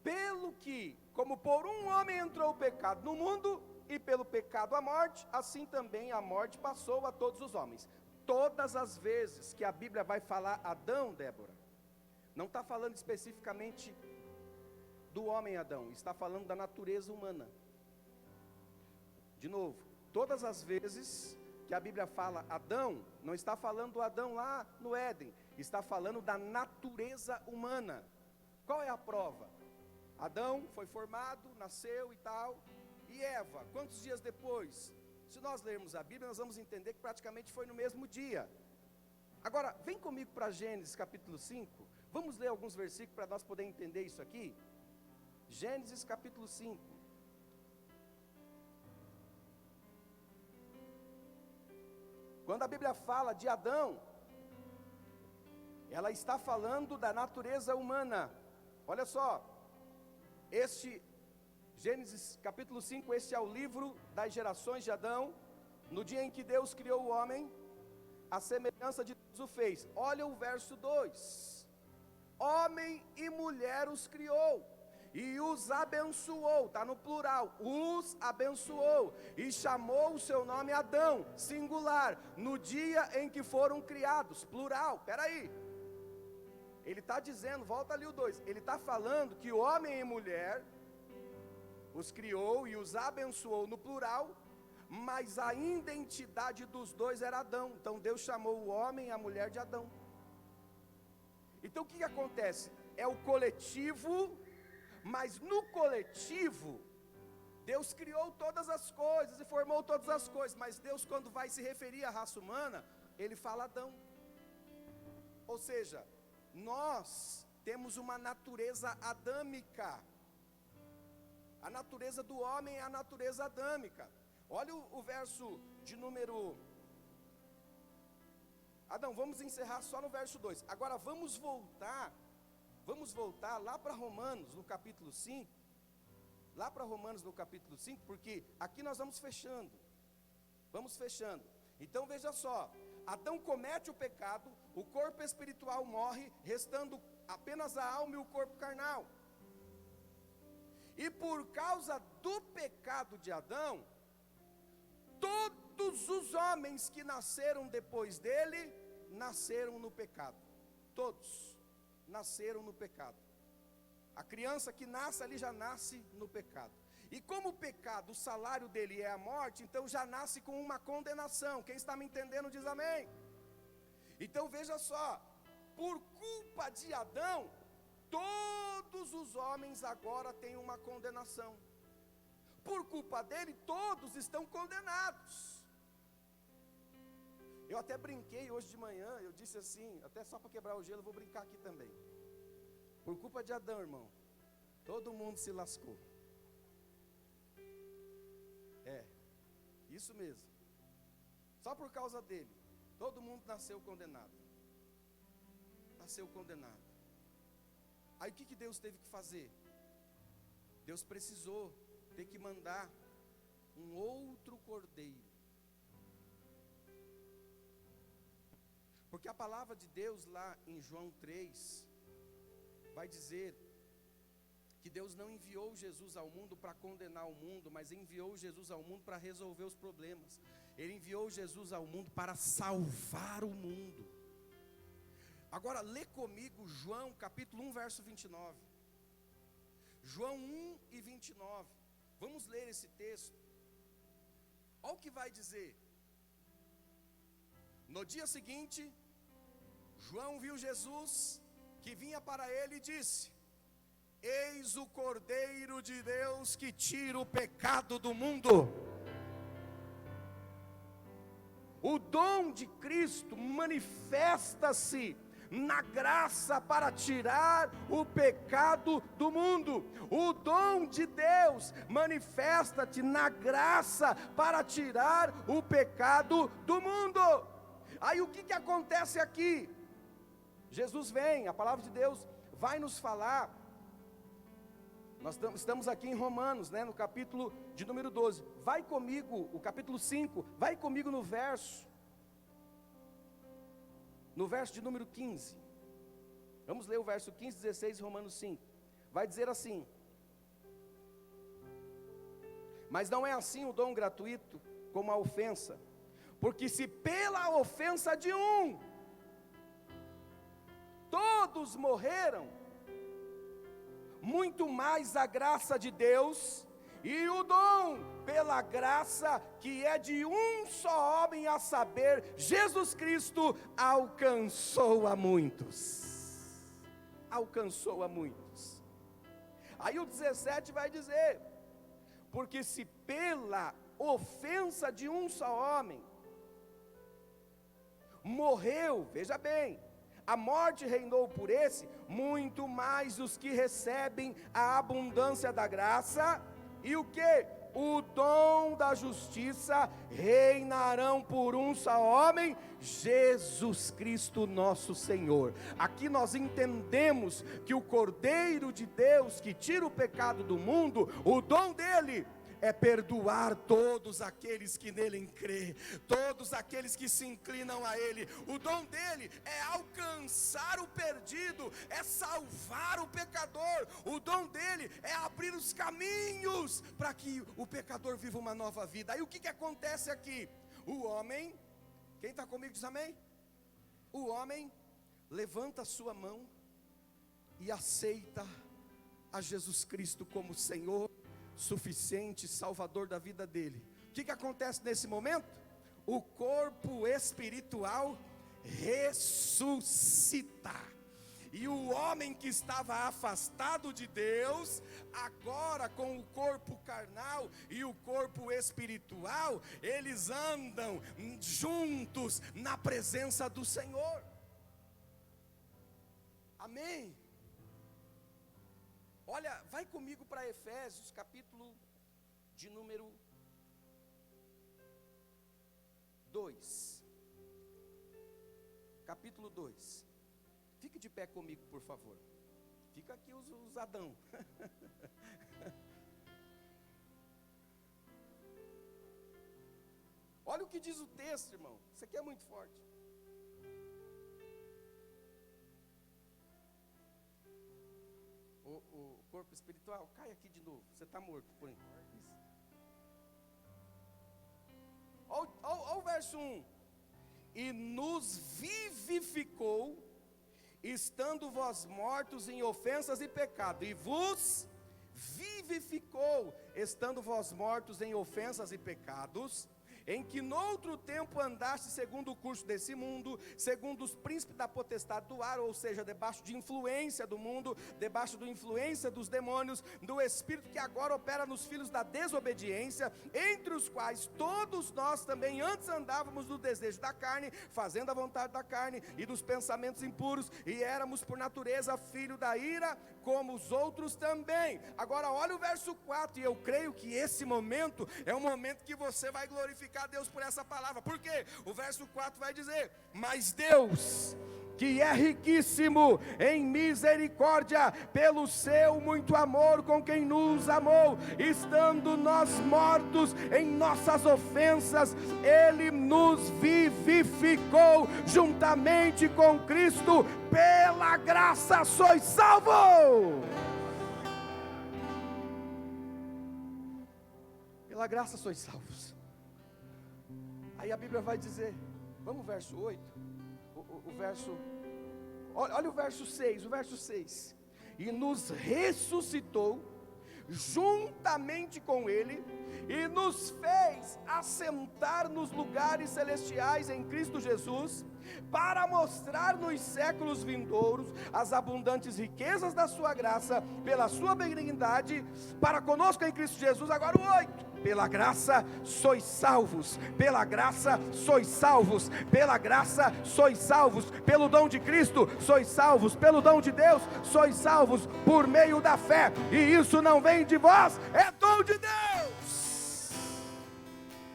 Pelo que, como por um homem entrou o pecado no mundo, e pelo pecado a morte, assim também a morte passou a todos os homens. Todas as vezes que a Bíblia vai falar Adão, Débora, não está falando especificamente do homem Adão, está falando da natureza humana. De novo, todas as vezes que a Bíblia fala Adão, não está falando do Adão lá no Éden, está falando da natureza humana. Qual é a prova? Adão foi formado, nasceu e tal, e Eva, quantos dias depois? Se nós lermos a Bíblia, nós vamos entender que praticamente foi no mesmo dia. Agora, vem comigo para Gênesis capítulo 5, vamos ler alguns versículos para nós podermos entender isso aqui. Gênesis capítulo 5. Quando a Bíblia fala de Adão, ela está falando da natureza humana. Olha só, Gênesis capítulo 5, este é o livro das gerações de Adão. No dia em que Deus criou o homem, a semelhança de Deus o fez. Olha o verso 2: homem e mulher os criou, e os abençoou, está no plural, os abençoou, e chamou o seu nome Adão, singular, no dia em que foram criados, plural. Peraí, ele está dizendo, volta ali o 2, ele está falando que homem e mulher os criou e os abençoou no plural, mas a identidade dos dois era Adão. Então Deus chamou o homem e a mulher de Adão. Então o que acontece? É o coletivo, mas no coletivo, Deus criou todas as coisas e formou todas as coisas, mas Deus, quando vai se referir à raça humana, Ele fala Adão. Ou seja, nós temos uma natureza adâmica. A natureza do homem é a natureza adâmica. Olha o verso de número... Adão, vamos encerrar só no verso 2. Agora vamos voltar lá para Romanos, no capítulo 5. Lá para Romanos, no capítulo 5, porque aqui nós vamos fechando. Vamos fechando. Então veja só, Adão comete o pecado, o corpo espiritual morre, restando apenas a alma e o corpo carnal. E por causa do pecado de Adão, todos os homens que nasceram depois dele, nasceram no pecado. Todos nasceram no pecado. A criança que nasce ali já nasce no pecado. E como o pecado, o salário dele é a morte, então já nasce com uma condenação. Quem está me entendendo diz amém. Então veja só, por culpa de Adão, todos os homens agora têm uma condenação. Por culpa dele, todos estão condenados. Eu até brinquei hoje de manhã, eu disse assim, até só para quebrar o gelo, eu vou brincar aqui também. Por culpa de Adão, irmão, todo mundo se lascou. Isso mesmo. Só por causa dele, todo mundo nasceu condenado. Nasceu condenado. Aí o que Deus teve que fazer? Deus precisou ter que mandar um outro cordeiro. Porque a palavra de Deus lá em João 3 vai dizer que Deus não enviou Jesus ao mundo para condenar o mundo, mas enviou Jesus ao mundo para resolver os problemas. Ele enviou Jesus ao mundo para salvar o mundo. Agora lê comigo João capítulo 1, verso 29. João 1 e 29. Vamos ler esse texto. Olha o que vai dizer. No dia seguinte, João viu Jesus que vinha para ele e disse: eis o Cordeiro de Deus que tira o pecado do mundo. O dom de Cristo manifesta-se na graça para tirar o pecado do mundo. O dom de Deus manifesta-te na graça para tirar o pecado do mundo. Aí o que acontece aqui? Jesus vem, a palavra de Deus vai nos falar. Nós estamos aqui em Romanos, no capítulo de número 12. Vai comigo, o capítulo 5, vai comigo no verso de número 15. Vamos ler o verso 15, 16 de Romanos 5. Vai dizer assim: mas não é assim o dom gratuito como a ofensa, porque se pela ofensa de um todos morreram, muito mais a graça de Deus e o dom pela graça que é de um só homem, a saber, Jesus Cristo, alcançou a muitos. Alcançou a muitos. Aí o 17 vai dizer: porque se pela ofensa de um só homem morreu, veja bem, a morte reinou por esse, muito mais os que recebem a abundância da graça, e o que? O dom da justiça reinarão por um só homem, Jesus Cristo nosso Senhor. Aqui nós entendemos que o Cordeiro de Deus que tira o pecado do mundo, o dom dele é perdoar todos aqueles que nele crê, todos aqueles que se inclinam a ele. O dom dele é alcançar o perdido, é salvar o pecador. O dom dele é abrir os caminhos para que o pecador viva uma nova vida. Aí o que acontece aqui? O homem, quem está comigo diz amém? O homem levanta a sua mão e aceita a Jesus Cristo como Senhor suficiente, Salvador da vida dele. O que acontece nesse momento? O corpo espiritual ressuscita, e o homem que estava afastado de Deus, agora com o corpo carnal e o corpo espiritual, eles andam juntos na presença do Senhor. Amém? Olha, vai comigo para Efésios, capítulo de número 2. Capítulo 2. Fique de pé comigo, por favor. Fica aqui os Adão. Olha o que diz o texto, irmão. Isso aqui é muito forte. O corpo espiritual, cai aqui de novo. Você está morto por enquanto. Olha o verso 1. E nos vivificou, estando vós mortos em ofensas e pecado, e vos vivificou, estando vós mortos em ofensas e pecados, em que noutro tempo andaste segundo o curso desse mundo, segundo os príncipes da potestade do ar, ou seja, debaixo de influência do mundo, debaixo da influência dos demônios, do espírito que agora opera nos filhos da desobediência, entre os quais todos nós também antes andávamos no desejo da carne, fazendo a vontade da carne e dos pensamentos impuros, e éramos por natureza filho da ira, como os outros também. Agora olha o verso 4, e eu creio que esse momento é um momento que você vai glorificar a Deus por essa palavra. Por quê? O verso 4 vai dizer: mas Deus, que é riquíssimo em misericórdia, pelo seu muito amor com quem nos amou, estando nós mortos em nossas ofensas, Ele nos vivificou juntamente com Cristo, pela graça sois salvos. Pela graça sois salvos. Aí a Bíblia vai dizer, vamos ao verso 8, olha o verso 6, e nos ressuscitou juntamente com Ele, e nos fez assentar nos lugares celestiais em Cristo Jesus, para mostrar nos séculos vindouros as abundantes riquezas da sua graça, pela sua benignidade, para conosco em Cristo Jesus. Agora o 8, pela graça sois salvos, pela graça sois salvos, pela graça sois salvos, pelo dom de Cristo sois salvos, pelo dom de Deus sois salvos, por meio da fé, e isso não vem de vós, é dom de Deus,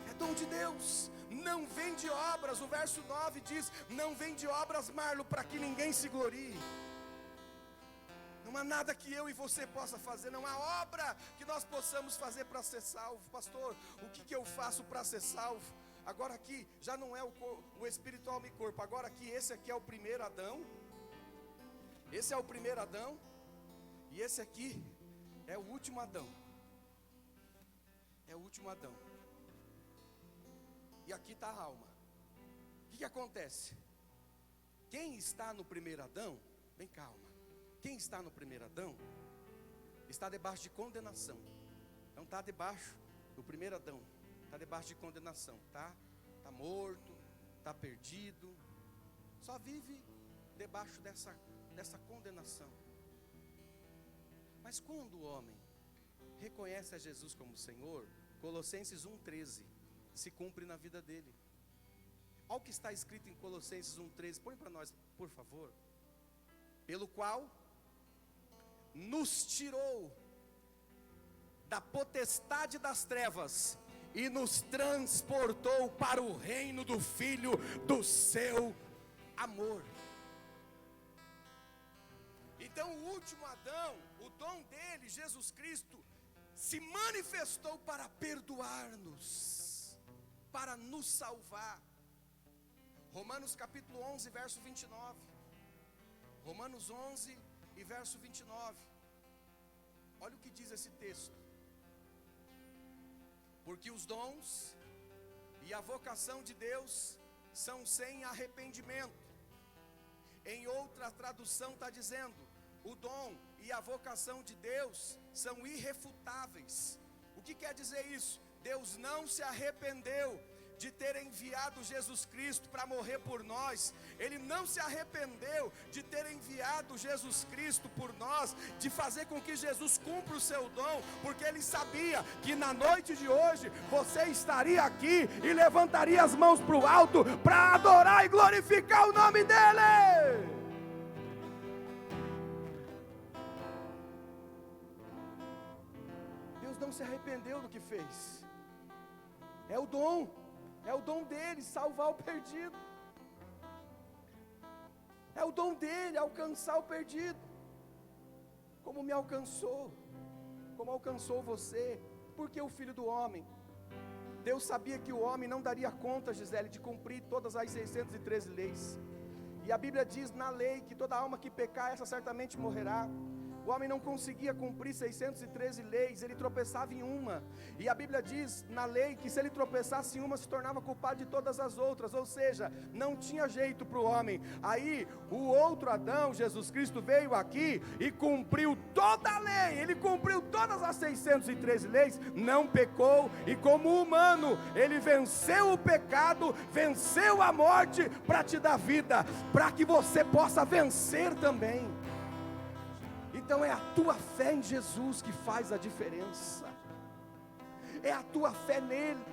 é dom de Deus, não vem de obras. O verso 9 diz: não vem de obras, Marlo, para que ninguém se glorie. Não há nada que eu e você possa fazer, não há obra que nós possamos fazer para ser salvo. Pastor, o que eu faço para ser salvo? Agora aqui, já não é o espiritual e corpo, agora aqui, esse aqui é o primeiro Adão, esse é o primeiro Adão, e esse aqui é o último Adão, é o último Adão, e aqui está a alma. O que acontece? Quem está no primeiro Adão, bem calma, quem está no primeiro Adão, está debaixo de condenação. Não está debaixo do primeiro Adão, está debaixo de condenação, está morto, está perdido, só vive debaixo dessa condenação. Mas quando o homem reconhece a Jesus como Senhor, Colossenses 1,13 se cumpre na vida dele. Olha o que está escrito em Colossenses 1,13, põe para nós, por favor. Pelo qual nos tirou da potestade das trevas e nos transportou para o reino do Filho do seu amor. Então o último Adão, o dom dele, Jesus Cristo, se manifestou para perdoar-nos, para nos salvar. Romanos capítulo 11, verso 29. Romanos 11 e verso 29. Olha o que diz esse texto. Porque os dons e a vocação de Deus são sem arrependimento. Em outra tradução está dizendo: o dom e a vocação de Deus são irrefutáveis. O que quer dizer isso? Deus não se arrependeu de ter enviado Jesus Cristo para morrer por nós. Ele não se arrependeu de ter enviado Jesus Cristo por nós, de fazer com que Jesus cumpra o seu dom, porque Ele sabia que na noite de hoje você estaria aqui e levantaria as mãos para o alto para adorar e glorificar o nome dEle. Deus não se arrependeu do que fez. É o dom dele salvar o perdido. É o dom dele alcançar o perdido, como me alcançou, como alcançou você. Porque o Filho do Homem, Deus sabia que o homem não daria conta, Gisele, de cumprir todas as 613 leis. E a Bíblia diz na lei que toda alma que pecar, essa certamente morrerá. O homem não conseguia cumprir 613 leis, ele tropeçava em uma. E a Bíblia diz na lei que se ele tropeçasse em uma, se tornava culpado de todas as outras. Ou seja, não tinha jeito para o homem. Aí o outro Adão, Jesus Cristo, veio aqui e cumpriu toda a lei. Ele cumpriu todas as 613 leis, não pecou. E como humano, ele venceu o pecado, venceu a morte para te dar vida, para que você possa vencer também. Então é a tua fé em Jesus que faz a diferença. É a tua fé nele.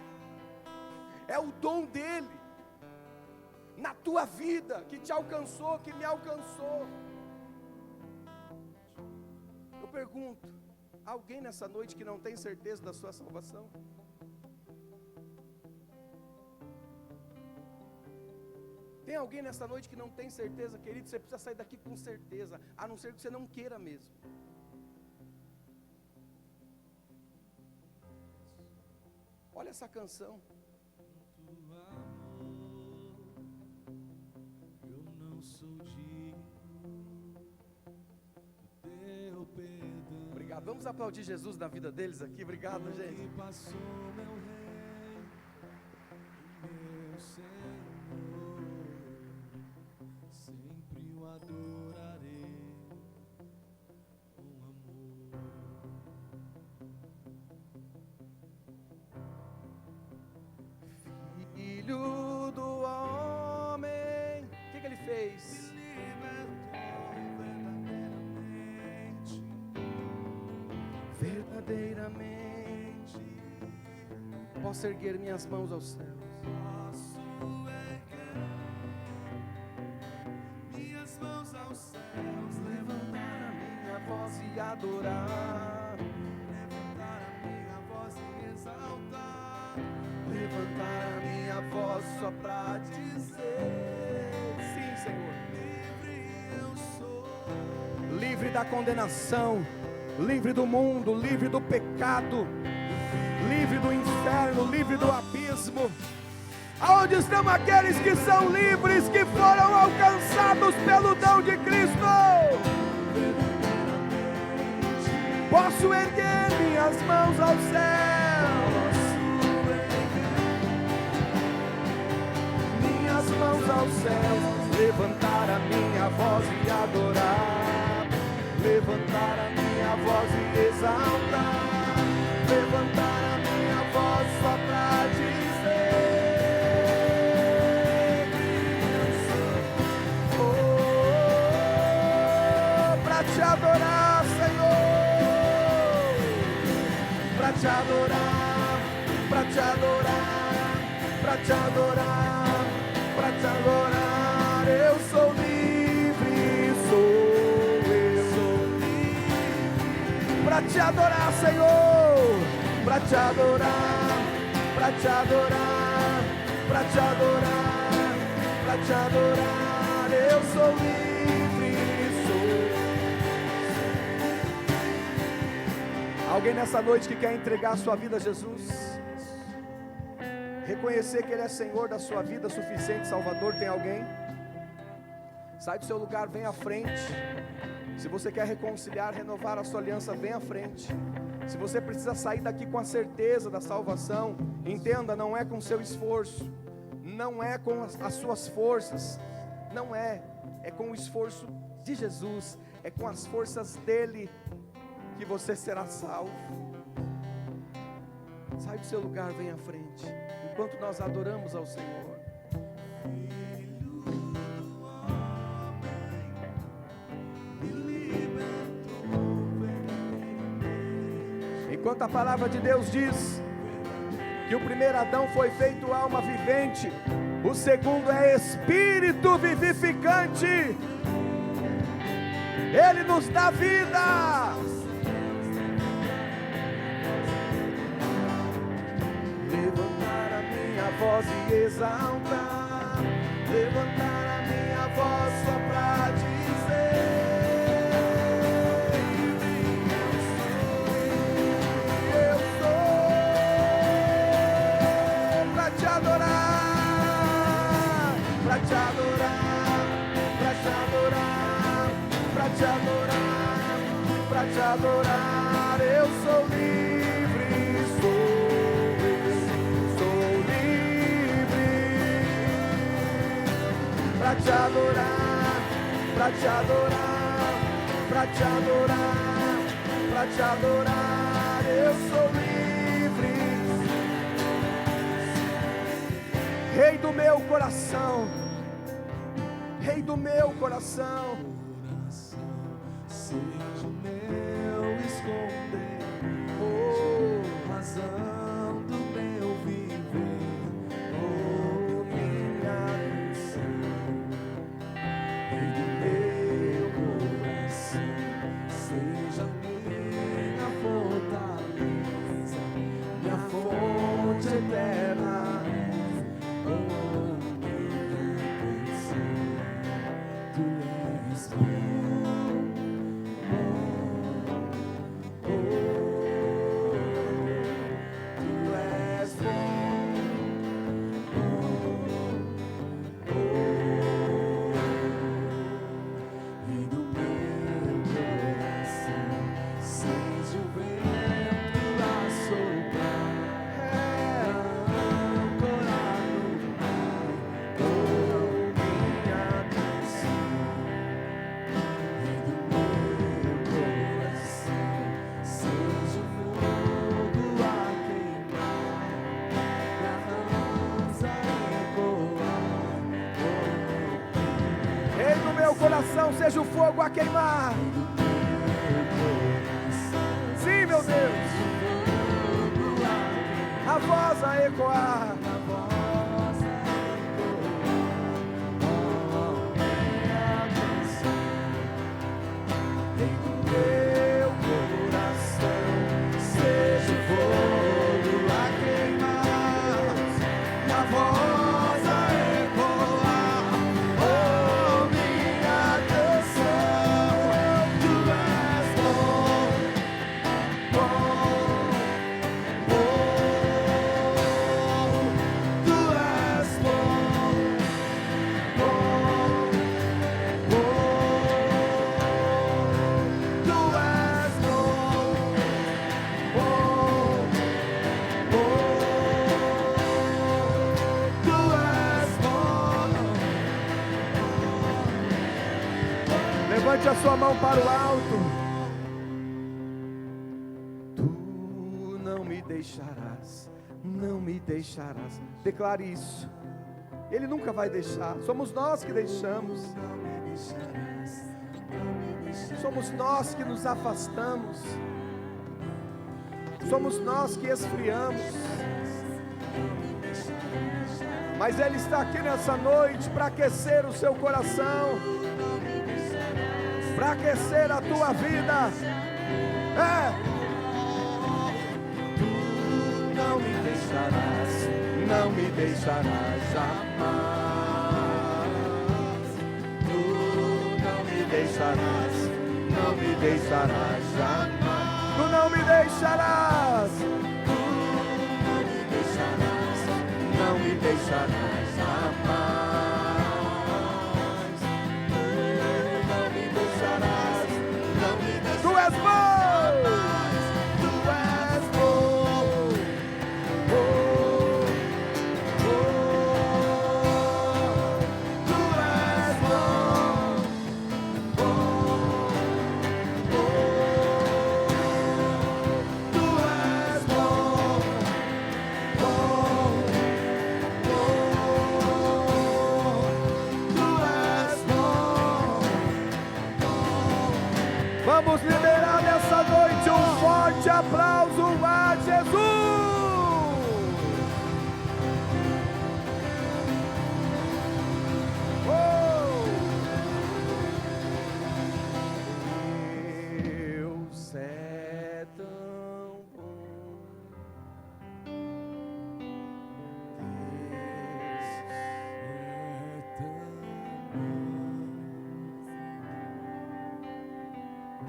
É o dom dele na tua vida que te alcançou, que me alcançou. Eu pergunto: alguém nessa noite que não tem certeza da sua salvação? Tem alguém nessa noite que não tem certeza, querido? Você precisa sair daqui com certeza, a não ser que você não queira mesmo. Olha essa canção. Eu não sou digno do teu perdão. Obrigado, vamos aplaudir Jesus na vida deles aqui. Obrigado, gente. Que passou meu rei, meu Senhor. Sempre o adorarei com amor. Filho do homem. O que ele fez? Verdadeiramente. Posso erguer minhas mãos aos céus. Minhas mãos aos céus, Levantar a minha voz e adorar. levantar a minha voz e exaltar. Levantar a minha voz só pra dizer: sim, Senhor. Livre eu sou. Livre da condenação, livre do mundo, livre do pecado, livre do inferno, livre do abismo. Aonde estão aqueles que são livres, que foram alcançados pelo dom de Cristo? Posso erguer minhas mãos aos céus, minhas mãos aos céus, levantar a minha voz e adorar, levantar a minha voz e exaltar, levantar a minha voz só pra dizer: pra te adorar, Senhor, pra te adorar, pra te adorar, pra te adorar, pra te adorar. Eu sou livre, sou livre, pra te adorar, Senhor, pra te adorar, pra te adorar, pra te adorar, pra te adorar. Eu sou livre, sou. Alguém nessa noite que quer entregar a sua vida a Jesus? Reconhecer que Ele é Senhor da sua vida, suficiente Salvador? Tem alguém? Sai do seu lugar, vem à frente. Se você quer reconciliar, renovar a sua aliança, vem à frente. Se você precisa sair daqui com a certeza da salvação, entenda, não é com seu esforço, não é com as suas forças, não é com o esforço de Jesus, é com as forças dEle que você será salvo. Sai do seu lugar, vem à frente, enquanto nós adoramos ao Senhor. Enquanto a palavra de Deus diz que o primeiro Adão foi feito alma vivente, o segundo é espírito vivificante. Ele nos dá vida. Levantar a minha voz e exaltar, levantar a minha voz só pra dizer: eu sou, pra te adorar, pra te adorar, pra te adorar, pra te adorar, pra te adorar. Eu sou livre, sou livre, pra te adorar, pra te adorar, pra te adorar, pra te adorar. Eu sou livre, Rei do meu coração, Rei do meu coração. Seja o meu esconderijo, razão do meu viver, minha canção, Rei do meu coração. Seja minha fortaleza, minha fonte eterna, minha canção. Tu és seja o fogo a queimar. Sim, meu Deus. A voz a ecoar. Meu coração seja o fogo a queimar, e a voz a ecoar, oh minha canção. Tu és bom, bom, bom. Tu és bom, bom, levante a sua mão para o alto. Tu não me deixarás, não me deixarás. Declare isso. Ele nunca vai deixar. Somos nós que deixamos. Somos nós que nos afastamos. Somos nós que esfriamos. Mas Ele está aqui nessa noite para aquecer o seu coração, para aquecer a tua vida. Tu não me deixarás, não me deixarás jamais. Tu não me deixarás, não me deixarás jamais. Tu não me deixarás, tu não me deixarás, não me deixarás jamais. Tu não me deixarás, não me deixarás. Tu és bom, tu és bom, oh, oh. Tu és bom, oh, oh. Tu és bom, bom, tu és bom. Vamos liberar nessa noite um forte aplauso a Jesus. Deus é tão bom. Deus é tão bom.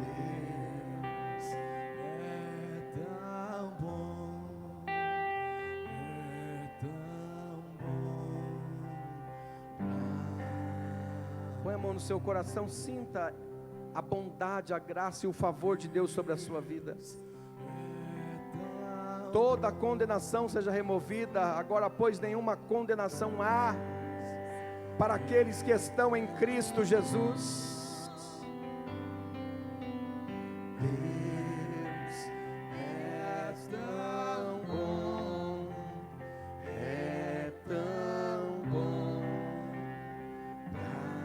Deus é tão bom. É tão bom. Põe a mão no seu coração, sinta a bondade, a graça e o favor de Deus sobre a sua vida. Toda condenação seja removida agora, pois nenhuma condenação há para aqueles que estão em Cristo Jesus. Deus é tão bom, é tão bom pra mim.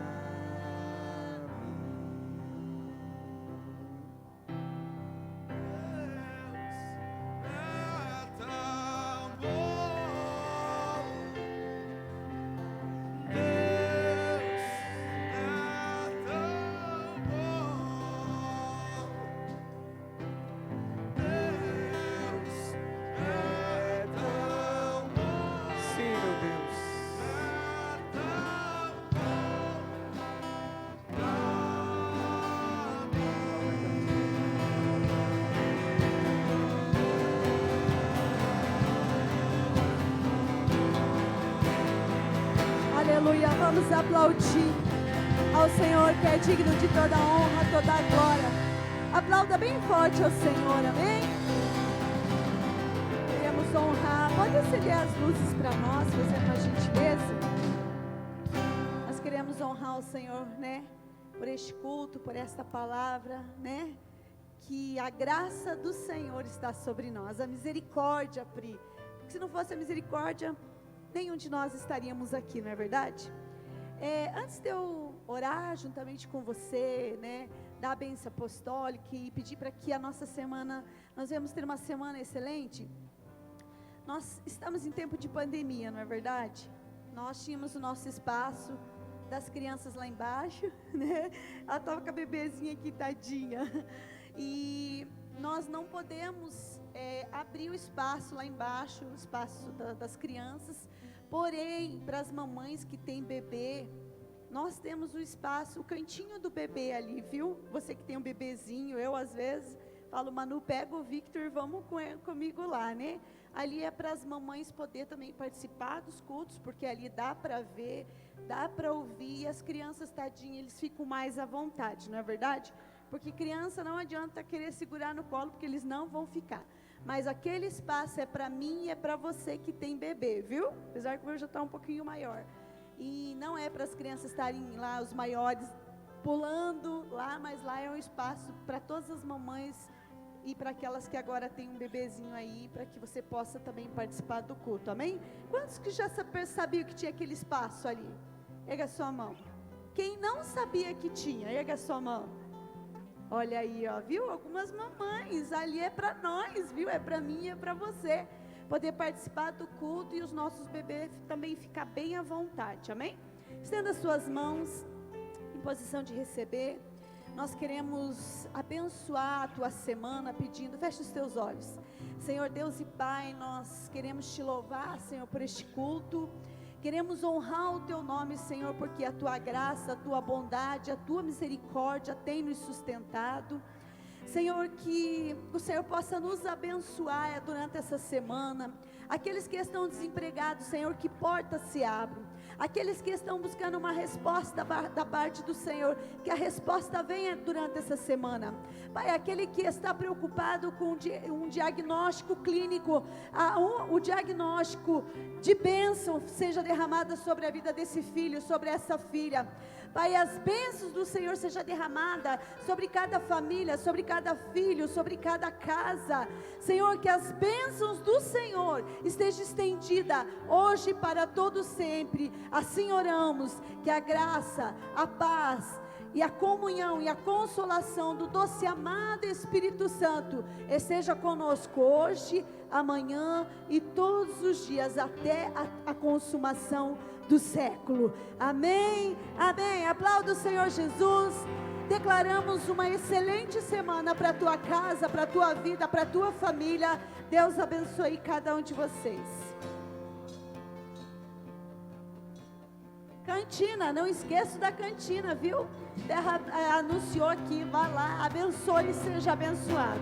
Aleluia, vamos aplaudir ao Senhor que é digno de toda a honra, toda a glória. Aplauda bem forte ao Senhor, amém? Queremos honrar, pode acender as luzes para nós, fazendo uma gentileza. Nós queremos honrar o Senhor, né? Por este culto, por esta palavra, né? Que a graça do Senhor está sobre nós, a misericórdia, Pri. Porque se não fosse a misericórdia, nenhum de nós estaríamos aqui, não é verdade? Antes de eu orar juntamente com você, né, dar a bênção apostólica e pedir para que a nossa semana, nós vamos ter uma semana excelente. Nós estamos em tempo de pandemia, não é verdade? Nós tínhamos o nosso espaço das crianças lá embaixo, né? Ela estava com a bebezinha aqui, tadinha. E nós não podemos abrir o espaço lá embaixo, o espaço das crianças. Porém, para as mamães que têm bebê, nós temos o espaço, o cantinho do bebê ali, viu? Você que tem um bebezinho, eu às vezes falo, Manu, pega o Victor, vamos comigo lá, né? Ali é para as mamães poder também participar dos cultos, porque ali dá para ver, dá para ouvir, e as crianças, tadinhas, eles ficam mais à vontade, não é verdade? Porque criança não adianta querer segurar no colo, porque eles não vão ficar. Mas aquele espaço é para mim e é para você que tem bebê, viu? Apesar que o meu já está um pouquinho maior. E não é para as crianças estarem lá, os maiores, pulando lá, mas lá é um espaço para todas as mamães e para aquelas que agora têm um bebezinho aí, para que você possa também participar do culto, amém? Quantos que já sabiam que tinha aquele espaço ali? Erga a sua mão. Quem não sabia que tinha, erga a sua mão. Olha aí, ó, viu? Algumas mamães, ali é para nós, viu? É para mim e é para você. Poder participar do culto e os nossos bebês também ficar bem à vontade, amém? Estenda as suas mãos em posição de receber. Nós queremos abençoar a tua semana pedindo, fecha os teus olhos. Senhor Deus e Pai, nós queremos te louvar, Senhor, por este culto. Queremos honrar o teu nome, Senhor, porque a tua graça, a tua bondade, a tua misericórdia tem nos sustentado. Senhor, que o Senhor possa nos abençoar durante essa semana. Aqueles que estão desempregados, Senhor, que portas se abram. Aqueles que estão buscando uma resposta da parte do Senhor, que a resposta venha durante essa semana. Pai, aquele que está preocupado com um diagnóstico clínico, o diagnóstico de bênção seja derramado sobre a vida desse filho, sobre essa filha. Pai, as bênçãos do Senhor seja derramada sobre cada família, sobre cada filho, sobre cada casa. Senhor, que as bênçãos do Senhor estejam estendidas hoje para todo sempre. Assim oramos, que a graça, a paz e a comunhão e a consolação do doce e amado Espírito Santo esteja conosco hoje, amanhã e todos os dias até a consumação do século. Amém, amém. Aplauda o Senhor Jesus. Declaramos uma excelente semana para a tua casa, para a tua vida, para a tua família. Deus abençoe cada um de vocês. Cantina, não esqueça da cantina, viu? Terra anunciou aqui, vá lá, abençoe e seja abençoado.